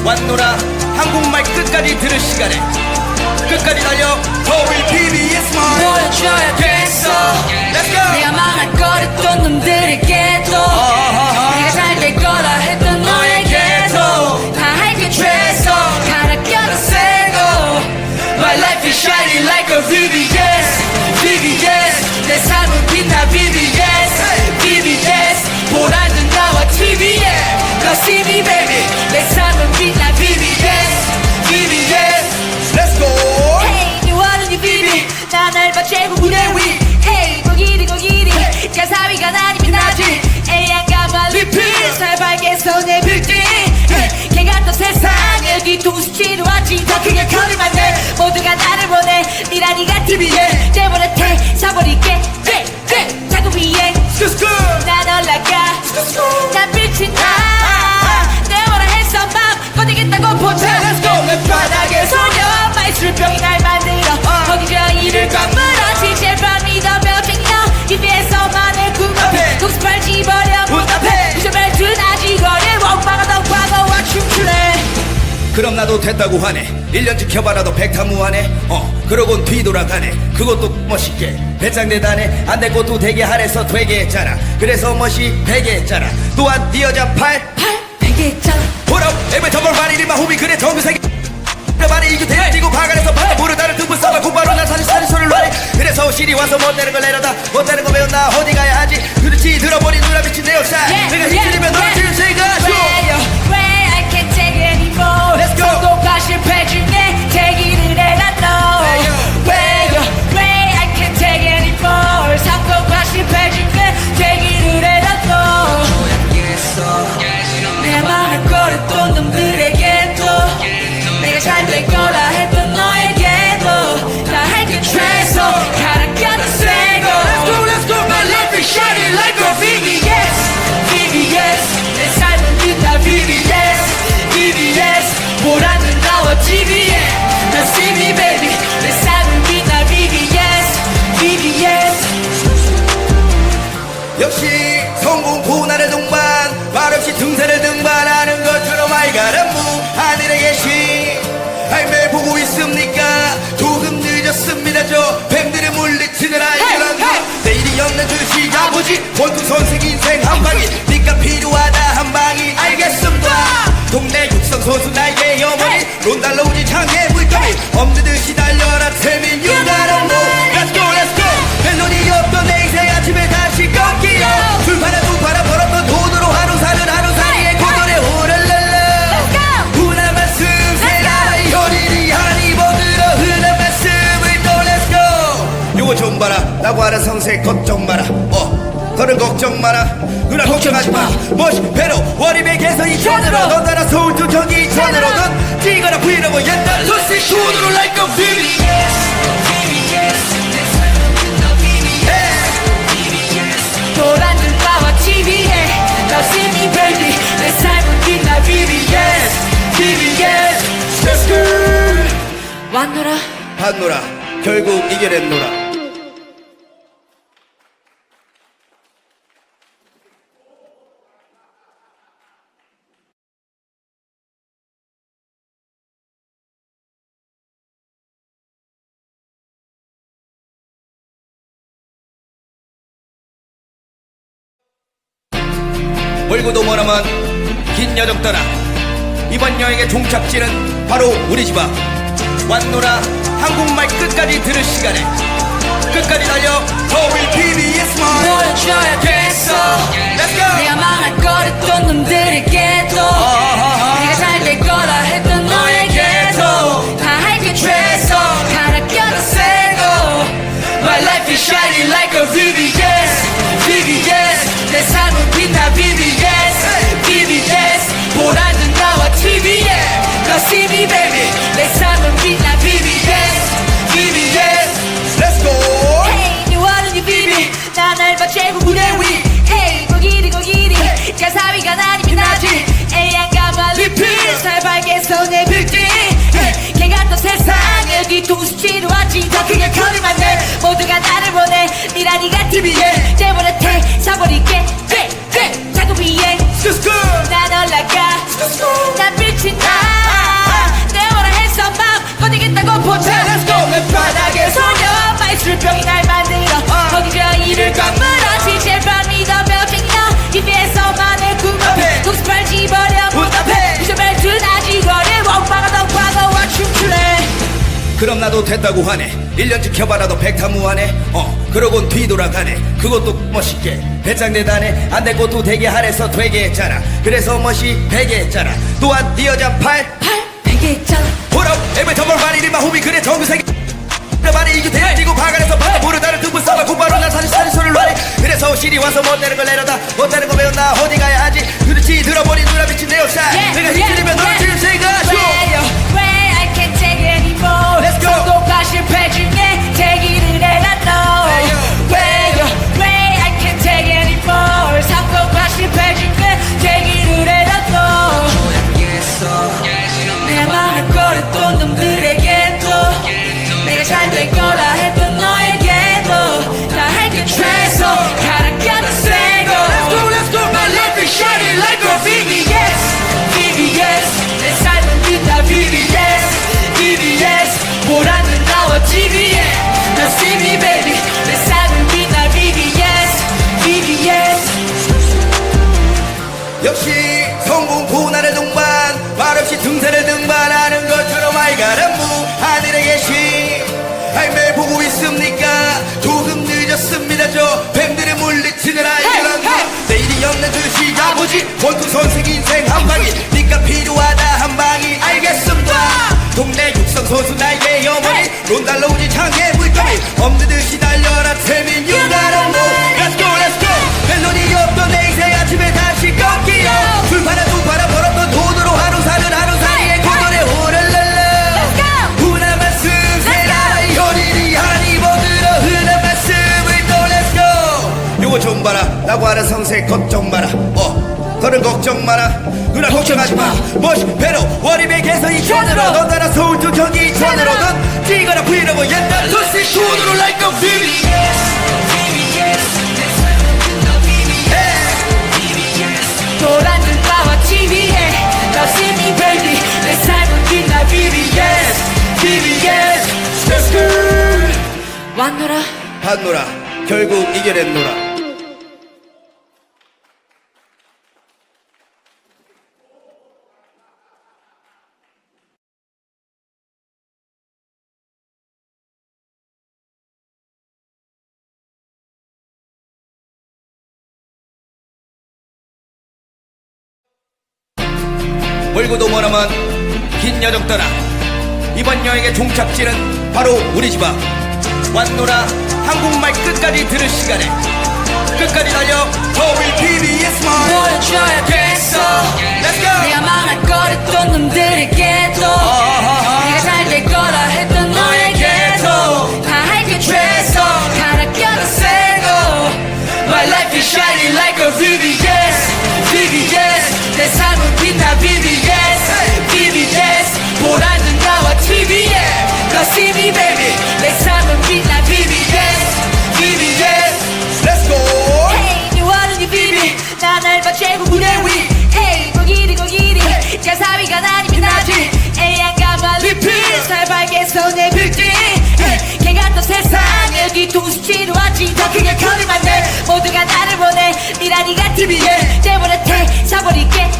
왔노라 한국말 끝까지 들을 시간에 끝까지 달려 서울 PBS 말 보여줘야겠어. Let's go. 내가 망할 거랬던 놈들에게도 내가 잘 될 거라 했던 너에게도 다 할게 최소 갈아 껴도 세고 My life is shining like a VVS VVS 내 삶은 빛나 VVS VVS 보라는 나와 TV에 Go see me baby 내 삶은 빛나 VVS VVS Let's go. Hey 미워하는 이 비비 나 넓어 최고 무대 위 Hey 고기리 가사위가 난 이미 나지 애양가만 리필 살벌게 손에 빌딩 개 같던 세상에 뒤통수치러 왔지 더 크게 커리만 돼 모두가 나를 원해 미라니가 TV에 내버려 사버릴게 자꾸 위에 난 올라가 난 빛이 나 내버려 해서 맘 꺼내겠다고 포착 내 바닥에 소녀 엄마의 술병이 날 만들어 거기서 이를 꽉 물어 제발 믿어 뼈쟁이 너 입에서만의 구멍 독수팔 집어려 문 앞에 부셔발 드나지 거리 원망아 너 과거와 춤추네 그럼 나도 됐다고 하네. 1년 지켜봐라도 백타무하네. 그러곤 뒤돌아가네. 그것도 멋있게 배짱 대단해. 안 될 것도 되게 하래서 되게 했잖아. 그래서 멋이 되게 했잖아. 또한 네 여자 팔 되게 했잖아 보람 에베 저걸 말이 리마 후비 그래 정규세계 말이 이겨 대지고 바가에서 바다 부르 다른 등불 써봐 곧바로 난 사리 손을 놔리. 그래서 실이 와서 못되는 걸 내려다 못되는 거 배웠나 어디 가야 하지. 그렇지 들어버린 누나 미친 내 옷살 내가 힘들면 너를 지는 생각 Where I can't take it anymore Let's go. 성공과 실패 중에 대기를 해라 너 Where I can't take it anymore 성공과 실패 중에 대기를 해라 너 내 맘을 걸었던 놈들에게도 내가 잘 될 거라 했던 너에게도 다 할게 최소 갈아 껴도 세고 Let's go. My life is shining like a VVS VVS 내 삶은 빛나 VVS VVS 보라는 나와 TV에 Now see me baby 내 삶은 빛나 VVS VVS 역시 성공 고난의 동반 말없이 등산을 등반하는 것처럼 알가란 하늘에 계신 매 보고 있습니까. 조금 늦었습니다. 저 뱀들의 물리치는 알뜰한 내일이 없는 듯이 아버지 원투 선생 인생 한방이 니까 필요하다 한방이 알겠습니다. 동네 육성 선수 나에게 어머니 론달러 우지 창에 물감이 없는 듯이 달려라 태민 유나란 무 Let's go let's go. 멜론이 없던 내 인생 아침에 다시 꺾이려 두 팔아 벌었던 돈으로 하루 사는 하루살이의 고돈에 오랄랄라 훈한 말씀 세라의 현인이 한 입어들어 흔한 말씀을 또 Let's go. 요거 좀 봐라 라고 하는 성세 걱정 마라. 너는 걱정 마라 누나 걱정하지 마. 멋이 배로 월입의 개선이 천으로 넌 따라 서울 두 경기 천으로 넌 뛰거나 브이로그 옛날 루시 돈으로 like a VVS 보라는 나와 TV에 Now see me baby 내 삶은 빛나 VVS VVS Let's go. 왔노라 봤노라 결국 이겨냈노라. 멀고도 머나먼 긴 여정 떠나 이번 여행의 종착지는 바로 우리 집 앞. 왔노라 한국말 끝까지 들을 시간에 끝까지 달려 서울 PBS 말 보여줘야겠어. Let's go. 내가 망할 거랬던 놈들에게도 내가 잘 될 거라 했던 너에게도 다 할게 최소 갈아 껴도 세고 My life is shining like a VVS VVS 내 삶은 빛나 VVS VVS 보라는 나와 TV에 Now see me baby 내 삶은 빛나 BBS BBS Let's go Hey 미워하는 이 비비 나 날봐 최고 무대 위 Hey 고기리 가사위가 아니면 나지 애양가만 리필 살벌게 손에 빌딩 걔가 또 세상을 뒤통수치러 왔지 더 크게 커리만 내 모두가 나를 보내 미란이가 TV에 내버려태 사버릴게 자꾸 비행 난 올라가 난 빛이 나내 뭐라 했어 맘 꺼내겠다고 포착 Let's go 내 바닥에 소녀 마이술병이 날 만들어 거기서 이를 꽉 물어 제발 믿어 벽쟁이야 입에서만의 구멍 독습할 집어려 문답해 미션벨 드나지 거리 원방아 덕방아와 춤출래 그럼 나도 됐다고 하네 1년 지켜봐라도 백타무하네 그러곤 뒤돌아가네 그것도 멋있게 배짱 대단해 안 될 것도 되게 하래서 되게 했잖아 그래서 멋이 베게 했잖아 또한 네 여자 팔 베게 했잖아 보라 every time I ride in my homie 그래 정세계 말이 이게 대지고 바가에서 바다 모르다를 두고 싸봐 곧바로 난 사실 소리를 놔래 그래서 실이 와서 못되는 걸 내려다 못되는 거 배웠나 어디 가야 하지 그렇지 들어버린 누나 미친 내 옷살 내가 힘들이면 너를 지금 생각하쇼 Where I can't take it anymore Let's go. 성공과 실패 중에 대기를 해라 너 Where I can't take it anymore 성공과 실패 중에 대기를 해라 너 내 맘을 꺼냈던 놈들에게도 내가 잘 될 거라 했던 너에게도 다 할게 최소 가라앉아 세고 Let's go My life is shining like a VVS VVS 내 삶은 빛나 VVS VVS 보라는 나와 TV에 Now see me baby 내 삶은 빛나 VVS VVS 역시 성공 고난의 동반 말없이 등산을 등반하는 것처럼 알가란 하늘에 계신 매일 보고 있습니까 조금 늦었습니다 저 뱀들의 물리치는 알가란 내일이 없는 듯이 아버지 원투 선생 인생 한방이 니가 필요하다 한방이 알겠습니다 동네 육성 선수 나에게 어머니 론달로우지 창에 물감이 없는 듯이 달려라 태민 유나란 모 Let's go let's go 멜로디 없던 내 인생 아침에 다시 꺾이요 불파라 두 파라 벌었던 돈으로 하루 사는 하루 사이에 고전에 오랄랄라 흔한 말씀 세라 연인이 하니 뭐들어 흔한 말씀을 또 Let's go 요거 좀 봐라 라고 하는 성세 걱정 마라 너는 걱정 마라 누나 걱정하지 마 멋이 배로 월입의 개선이 전으로 넌 나라 서울 두 경기 전으로 넌 뛰거나 브이로그 옛날 도시 돈으로 like a 도란는 나와 TV에 Now see me baby 내 삶은 빛나 BBS BBS 왔노라 봤노라 결국 이겨냈노라 멀고도 머나먼 긴 여정 떠나 이번 여행의 종착지는 바로 우리 집 앞 왔노라 한국말 끝까지 들을 시간에 끝까지 달려 서울 PBS만 보여줘야겠어 Let's go 내가 망할거렸던 놈들에게도 내가 잘 될 거라 했던 너에게도 다 할게 최소 가라앉아 세고 My life is shining like a VVS VVS 내 삶은 빛나 VVS VVS 보라는 나와 TV에 Now see me baby 내 삶은 빛나 VVS VVS Let's go Hey 미워하는 이 비비 나 날봐 최고 무대 위 Hey 고기리 가사위가 아니면 나지 애양가만 리필 살벌게 손에 빌딩 걔가 또 세상을 뒤통수치러 왔지 더 크게 커리만 내 모두가 나를 보내 미란이가 TV에 내버려태 사버릴게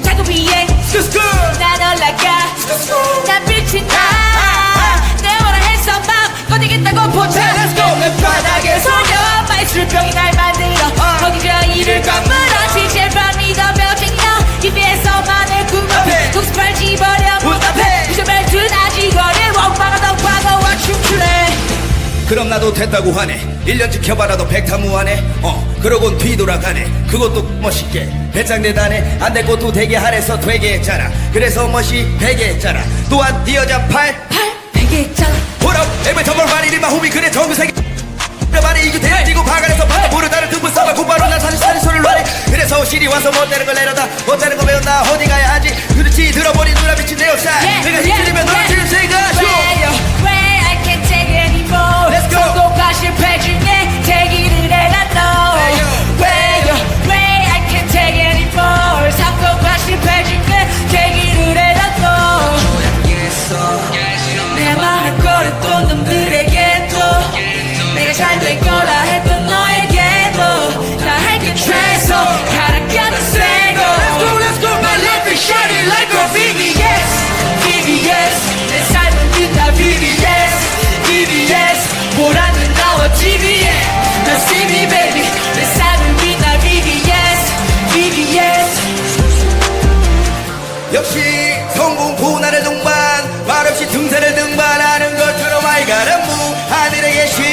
자꾸 비행 난 올라가 난 빛이 나내 뭐라 했어 맘 꺼내겠다고 포착 Let's go 내 바닥에 소녀 마이술병이 날 만들어 거기서 이를 꽉 물어 제발 믿어 벽쟁이야 입에서만의 구멍 독습할 집어려 문답해 미션벨 드나지 거리 원방아 덕방아와 춤출래 그럼 나도 됐다고 하네 1년 지켜봐라도 백타무하네 그러곤 뒤돌아가네. 그것도 멋있게 배짱 대단해. 안 될 것도 되게 하래서 되게 했잖아. 그래서 멋이 되게 했잖아. 또한 뛰어자 팔 되게 했잖아. 홀업 앱을 정말 많이 리마 호미 그래 정규 세계 많이 이겨 대지고 바가에서 바다 부르다를 등분 써봐 곧바로 난 사실 소리를 말해. 그래서 실이 와서 못되는 걸 내려다 못되는 거 배웠나 어디 가야 하지. 그렇지 들어버린 누나 미친 내 옷살 내가 힘들면 너를 지금 생각하쇼. Way I can't take it anymore. Let's go. 성공과 실패 중에 대기를 해라 너. Way I can't take it anymore. 성공과 실패 중에 대기를 해라 너. 내 말을 걸었던 놈들에게도 내가 잘 될 거라 했던 너에게도 다 할게 최소 가라가는 새고. Let's go My life is shining like a VVS. VVS 내 삶은 빛나 VVS. VVS 보라는 나와 TV에 너 see me baby. 내 삶은 빛나 VVS. VVS 역시 성공 고난의 동반 말없이 등산을 등반하는 것처럼 알가란 무 하늘에 계신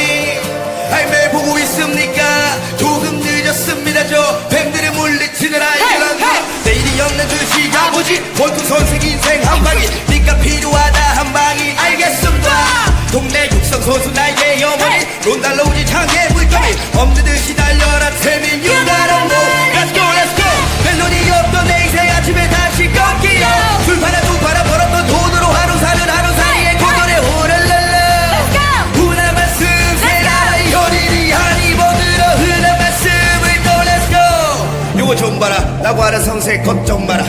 할매 보고 있습니까. 조금 늦었습니다. 저 뱀들을 물리치는 아이들은 내일이 없는 듯이 가보지. 본투 선생 인생 한 방이 니까 필요하다 한 방이 알겠습니다. 동네 육성 선수 나에게 어머니 론달로우지 장애 물감이 없는 듯이 달려라 태민 유가란 무 Let's go let's go. 멜론이 없던 내 인생 아침에 다시 꺾이요. 술 팔아 두 팔아 벌었던 돈으로 하루 사는 하루 사이에 고전에 오랄랄라 훈한 말씀 세라 현인이 한 입어들어 흔한 말씀을 또 Let's go. 요거 좀 봐라 라고 하는 성세 걱정 마라.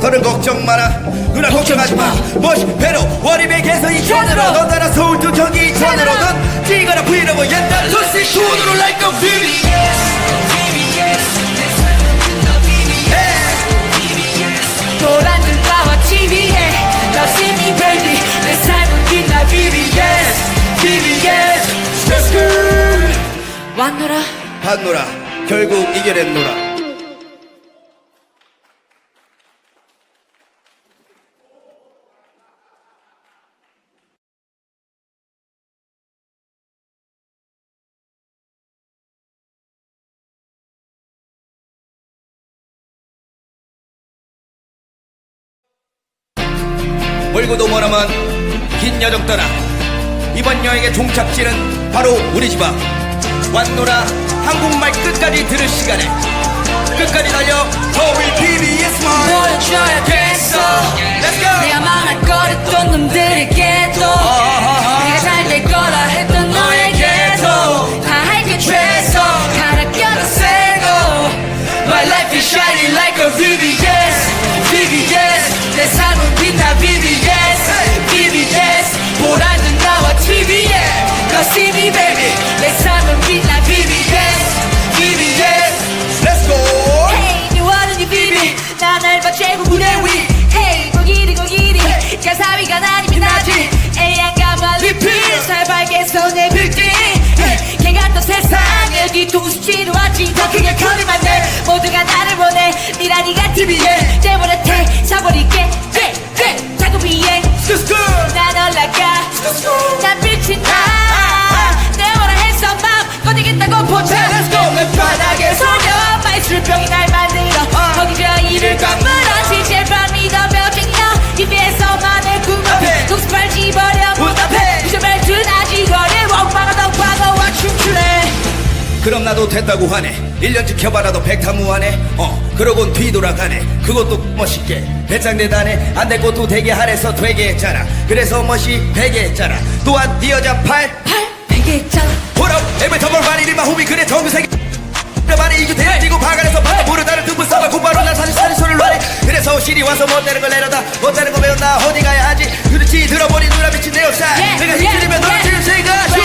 너는 걱정 마라. 누나 걱정하지 마. 멋이 배로 월입의 개서 2천으로 넌 따라 서울 두 경기 2천으로 넌 뛰거나 브이로그 옛날 루시 돈으로 like a 도란들 나와 TV에 너 see me baby. 내 삶은 빛나 VVS. VVS 왔노라. 봤노라 결국 이겨냈노라. 멀고도 머나먼 긴 여정 떠나 이번 여행의 종착지는 바로 우리 집 앞. 왔노라 한국말 끝까지 들을 시간에 끝까지 달려 서울 TBS만 보여줘야겠어. Let's go. 내가 망할 거랬던 놈들에게도 내가 잘 될 거라 했던 너에게도 다 할게 최소 가라가는 새고. My life is shining like a VVS. VVS 내 삶은 빛나 VVS. VVS 보라는 나와 TV에 너 see me baby. 내 삶은 빛나 VVS. VVS Let's go. Hey, you wanna be baby. 나 날봐 최고 무대 위. Hey, 고기리. 가사위가 나니면 나지. 애양가만 리필. 살벌게 손에 빌딩. 개 같던 세상에 뒤통수 치루하지. 더 크게 커리만 돼. 모두가 나를 원해. 미라니가 TV에 내버려태 사버릴게. 자꾸 비행. 난 올라가. 난 빛이 나. 내버려 해서 맘 꺼내겠다고 포착. Let's go. 내 바닥에 소녀 마이술병이 날 만들어. 거기서 이를 꽉물어. 실제로 믿어 벽쟁이야. 입에서만의 꿈을 독습할 집어려. 답답해. 유저 말투 나지거래. 원방어 덕방어와 춤추래. 그럼 나도 됐다고 하네. 1년 지켜봐라도 백타무하네. 그러곤 뒤돌아가네. 그것도 멋있게 배짱 대단해. 안 될 것도 되게 하래서 되게 했잖아. 그래서 멋이 되게 했잖아. 또한 뛰어자 팔 되게 했잖아. 홀업 앱을 정말 많이 리마 호미 그래 정규 세계 많이 이겨 대지고 바가에서 바다 부르다를 등분 써봐 곧바로 난 사실 소리를 말해. 그래서 실이 와서 못되는 걸 내려다 못되는 거 배웠나 어디 가야 하지. 그렇지 들어버린 누나 미친 내 옷살 내가 힘들면 너를 지금 생각하쇼.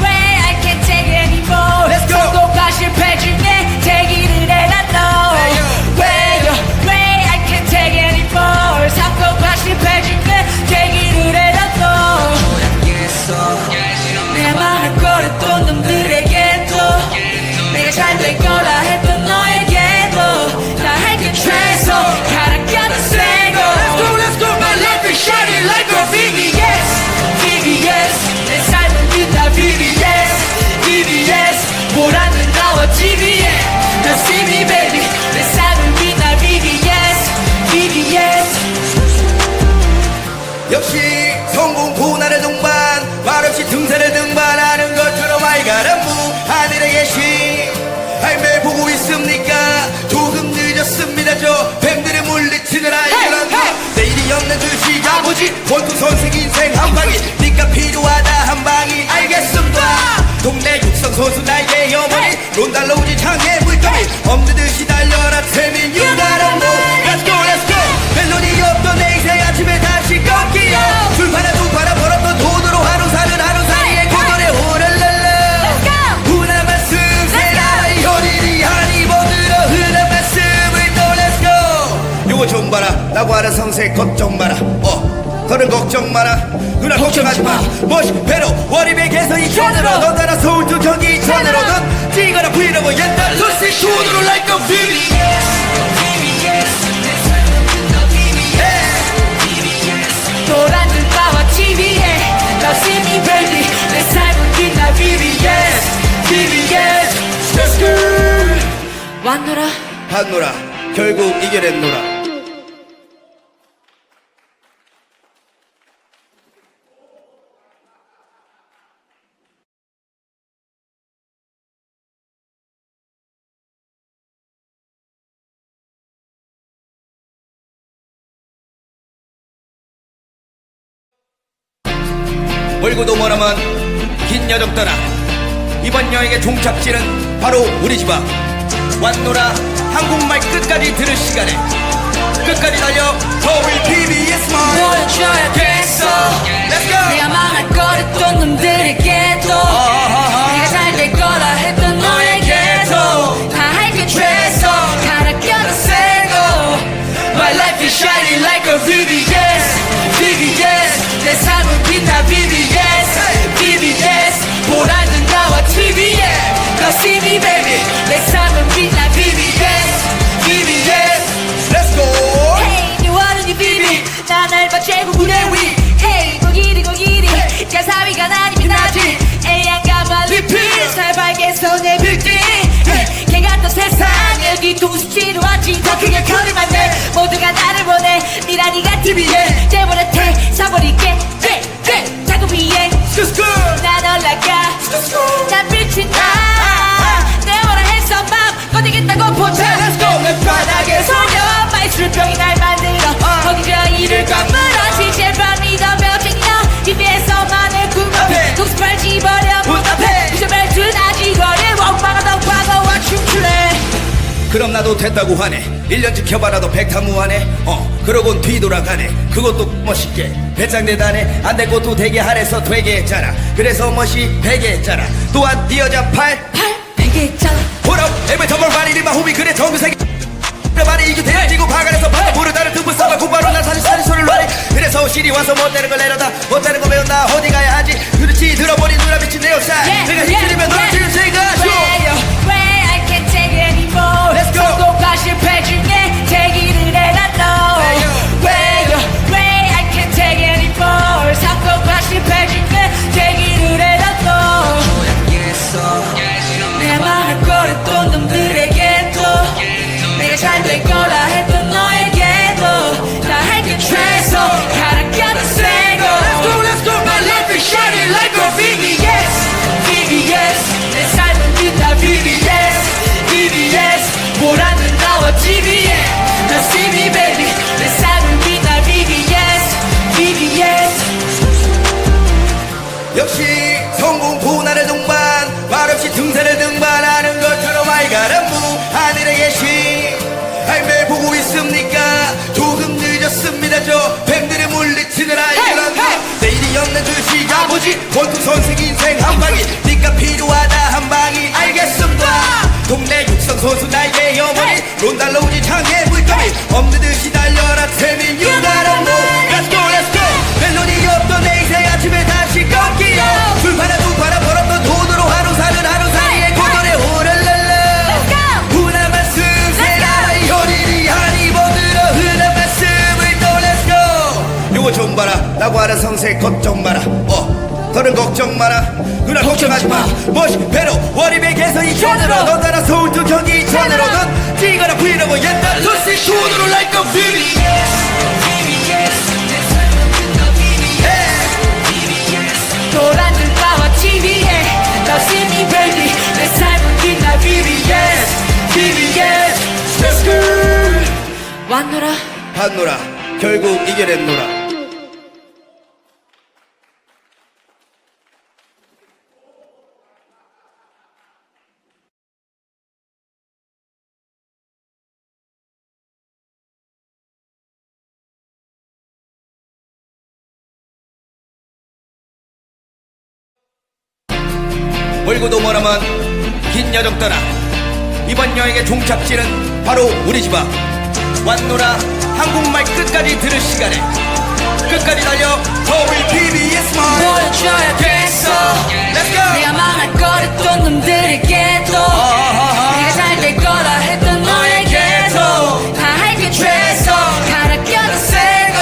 Way I can't take it anymore. Let's go. 성공과 실패 중에 대기를 해라 너. Way I can't take it anymore. 성공과 실패 중에 대기를 해라 너. 내 말을 걸었던 놈들에게도 내가 잘 될 거라 했던 너에게도 다 할게 최소 가라가는 새고. Let's go. My life is shining like a VVS. VVS 내 삶은 역시 성공 고난의 동반 말없이 등산을 등반하는 것처럼 알가란 하늘에 계신 매 보고 있습니까 조금 늦었습니다 저 뱀들의 물리치는 알가란 내일이 없는 듯이 가보지 원투 선생 인생 한방이 니까 필요하다 한방이 알겠습니다 동네 육성 선수 나에게 어머니 론달러우지 창에 물감이 없는 듯이 달려라 태민 유가란 Let's go let's go 멜로디 없던 내 인생 아침에 다시 꺾기요 줄파나 두 파나 벌었던 돈으로 하루 사는 하루살이의 고전에 호랄랄라 훈한 말씀 세라의 현인이 하니 버들어 흔한 말씀을 또 Let's go 요거 좀 봐라 라고 하는 성세 걱정 마라 너는 걱정 마라 누나 걱정하지 마 멋이 배로 월입에게서 이천으로 넌 따라 서울 두 경기 이천으로 넌 뛰거나 브이로그 옛날 소식 손으로 like a 노란 눈가와 TV에 너 see me baby 내 삶은 빛나 BBS BBS Let's go 왔노라 봤노라 결국 이겨냈노라 멀고도 머나먼 긴 여정 떠나 이번 여행의 종착지는 바로 우리 집 앞 왔노라 한국말 끝까지 들을 시간에 끝까지 달려 서울 PBS만 보여줘야겠어 Let's go 내가 망할 거랬던 놈들에게도 내가 잘 될 거라 했던 너에게도 다 할게 최소 갈아 껴도 세고 My life is shining like a VVS VVS 내 삶은 빛나 VVS VVS 보란 눈가와 TV에 너 see me baby 내 삶은 빛나 VVS VVS Let's go Hey 네 원은이 비비 난 알바 최고 무대 위 Hey 고기리 고기리 가사위가 나니 빛나지 애양가 말리필 살발게서 내 빌딩 개 같던 세상 여기 도시지로 왔지 더 크게 커를 만내 모두가 나를 원해 니라니가 TV에 내버려태 사버릴게 자꾸 위에 난 올라가 난 빛이 나내 뭐라 해서 맘 꺼내겠다고 포착 Let's go Let's 바닥에 소녀 마이술병이 날 만들어 거기 저 이를 꽉 물어 실제 밤이더 몇 입에서만의 꿈을 녹스팔 집어려 문 앞에 부셔발 드나지 거리 원망하던 과거와 춤추네 그럼 나도 됐다고 하네 1년 지켜봐라도 백타무하네 그러곤 뒤돌아가네 그것도 멋있게 배짱 대단해 안 될 것도 되게 하래서 되게 했잖아 그래서 멋이 되게 했잖아 또한 네 여자 팔 되게 했잖아 보라 every time 말이 리마 호미 그래 정규세계 말이 이게 대지고 바가에서 바다 부르다는 등분 써가 곧바로 난 사실 소리를 놔리 그래서 실이 와서 못되는 걸 내려다 못되는 거 배운다 어디 가야 하지 그렇지 들어버린 누나 미친 내 옷살 내가 힘들이면 너를 지금 생각하쇼 Way I can't take it anymore Let's go. 성공과 실패 중에 대기를 해라 너 Way I can't take it anymore 성공과 실패 중에 대기를 해라 너 내 망할 거랬던 놈들에게도 내가 잘 될 거라 했던 너에게도 다 할게 최소 갈아 껴도 세고 Let's go My life is shining like a VVS VVS 내 삶은 빛나 VVS VVS 보라는 나와 TV에 너 see me baby 내 삶은 빛나 VVS VVS 역시 성공 고난의 동반 말없이 등산을 등반하는 것처럼 알가란 하늘에 계신 매 보고 있습니까 조금 늦었습니다 저 뱀들의 물리치는 알가란 내일이 없는 듯이 가보지 원투 선생 인생 한방이 니까 필요하다 한방이 알겠습니다 동네 육성 선수 나에게 어머니 론달러우지 창에 물감이 없는 듯이 달려라 태민 유가란 Let's go let's go 멜로디 없던 내 인생 아침에 다시 꺾기요 줄파나 두 파나 벌었던 돈으로 하루 사는 하루살이의 고전에 호랄랄라 훈한 말씀 세라의 현인이 하니 버들어 흔한 말씀을 또 Let's go 요거 좀 봐라 라고 하는 성세 걱정 마라 너는 걱정 마라 누나 걱정하지 마 멋이 배로 월입에게서 이천으로 넌 따라 서울 두 경기 이천으로 넌 뛰거나 브이로그 옛날 소식 손으로 like a 왔노라 봤노라 결국 이겨냈노라. 멀고도 머나먼 긴 여정 떠나 이번 여행의 종착지는 바로 우리 집 앞. 왔노라 한국말 끝까지 들을 시간에 끝까지 달려 WPBS 말 보여줘야겠어 Let's go. 내가 망할 거랬던 놈들에게도 내가 잘 될 거라 했던 너에게도 다 할게 최소 갈아 껴도 세고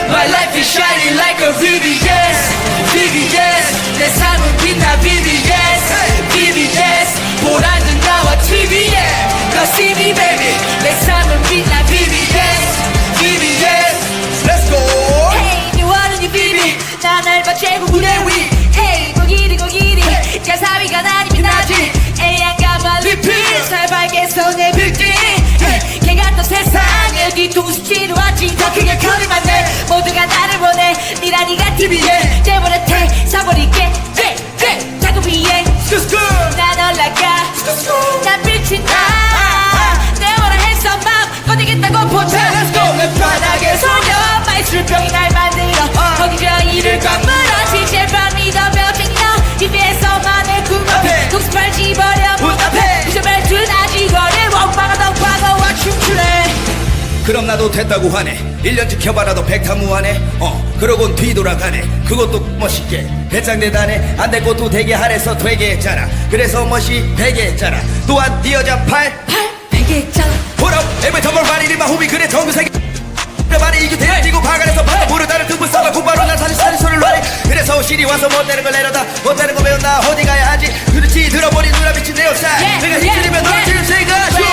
My life is shining like a VVS VVS 내 삶은 빛나 VVS VVS 보라는 나와 TV에 너 see me baby 내 삶은 빛나 VVS VVS Let's go. Hey you wanna new baby 나 넓어 최고 무대 위 Hey 고기리 가사위가 나니면 나지 애양가만 리필 살발겠어 내 빌딩 개 같던 세상을 뒤통수 치러 왔지 더 크게 커리만 내 모두가 나를 원해 미라니가 TV에 내버려태 사버릴게 작은 위에 난 올라가 난 빛이 나내 원하 했어 맘 꺼내겠다고 포착 Let's go 내 바닥에 소녀 마이술병이 날 만들어 거기서 이를 꽉 물어 실제로 믿어 벽쟁이너 입에서만의 꿈을 독습을 집어려 문 앞에 부셔발 둔하지 거래 원방아 덕방아와 춤추네 그럼 나도 됐다고 하네. 1년 지켜봐라도 백타무하네. 그러곤 뒤돌아가네. 그것도 멋있게 배짱대다네. 안 될 것도 되게 하래서 되게 했잖아. 그래서 멋이 되게 했잖아. 또한 네 여자 팔 베개 했잖아 보러 every time 말이 마 호비 그래 정규세계 말이 이게 대지고 바가에서 바다 모르다를 등분 써봐 군바로 난 사실 소리를 놔래. 그래서 시리 와서 못되는 걸 내려다 못되는 거 배웠나 어디 가야 하지. 그렇지 들어버린 누나 미친 내 역사 내가 힘들면 너를 지금 생각하죠.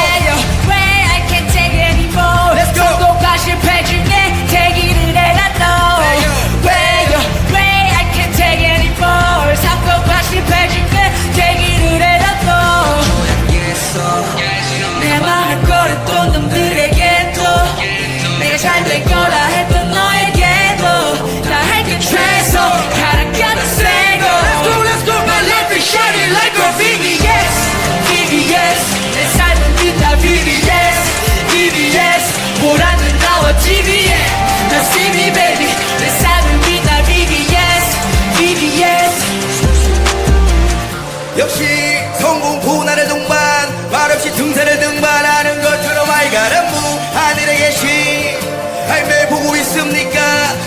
Way I can't take it anymore Let's go. 성공과 실패 중에 대기를 해라 너 Way I can't take it anymore 성공과 실패 중에 대기를 해라 너 내 맘을 꺼냈던 놈들에게도 내가 잘 될 거라 했던 너에게도 다 할게 최소 갈아 껴도 세고 Let's go. My life is shining like a VVS VVS 내 삶은 빛나 VVS VVS 보라는 나와 TV에 너 see me baby 내 삶은 빛나 VVS VVS 역시 성공 고난의 동반 말없이 등산을 등반하는 것처럼 알가란무 하늘에 계신 할매 보고 있습니까.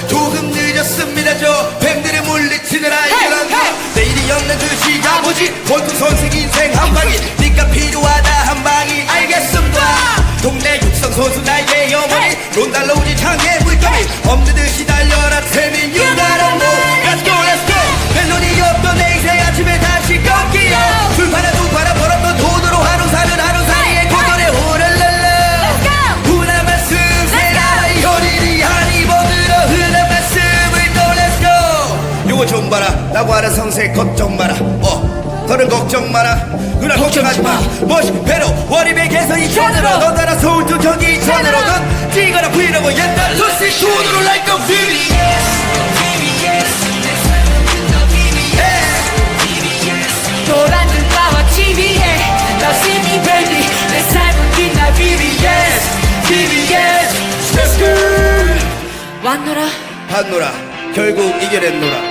조금 늦었습니다. 저 뱀들의 물리치는 알가란무 내일이 없는 듯이 아버지 원투 선생 인생 한방이 니까 필요하다 한방이 알겠습니다. 동네 육성 선수 나의 어머니 론달러 우지 창에 물감이 없는 듯이 달려라 태민 유가란무 Let's go let's go. 멜론이 없던 내 인생 아침에 다시 꺾기요. 불파나 두파나 벌었던 돈으로 하루 사는 하루 사이에 고전에 오랄랄라 훈한 말씀 세라 현일이 한 입어들어 흔한 말씀을 또 Let's go. 요거 좀 봐라 라고 하는 성세 걱정 마라. 너는 걱정 마라 누나 걱정하지 마. 멋이 배로 원입의 개성이 천으로 넌 따라 서울 두 경기 천으로 넌 찌거나 브이로그 옛날 루시 손으로 like a VVS 보라는 나와 TV에 너 see me baby 내 삶은 빛나 VVS VVS Let's go 왔노라 봤노라 결국 이겨냈노라.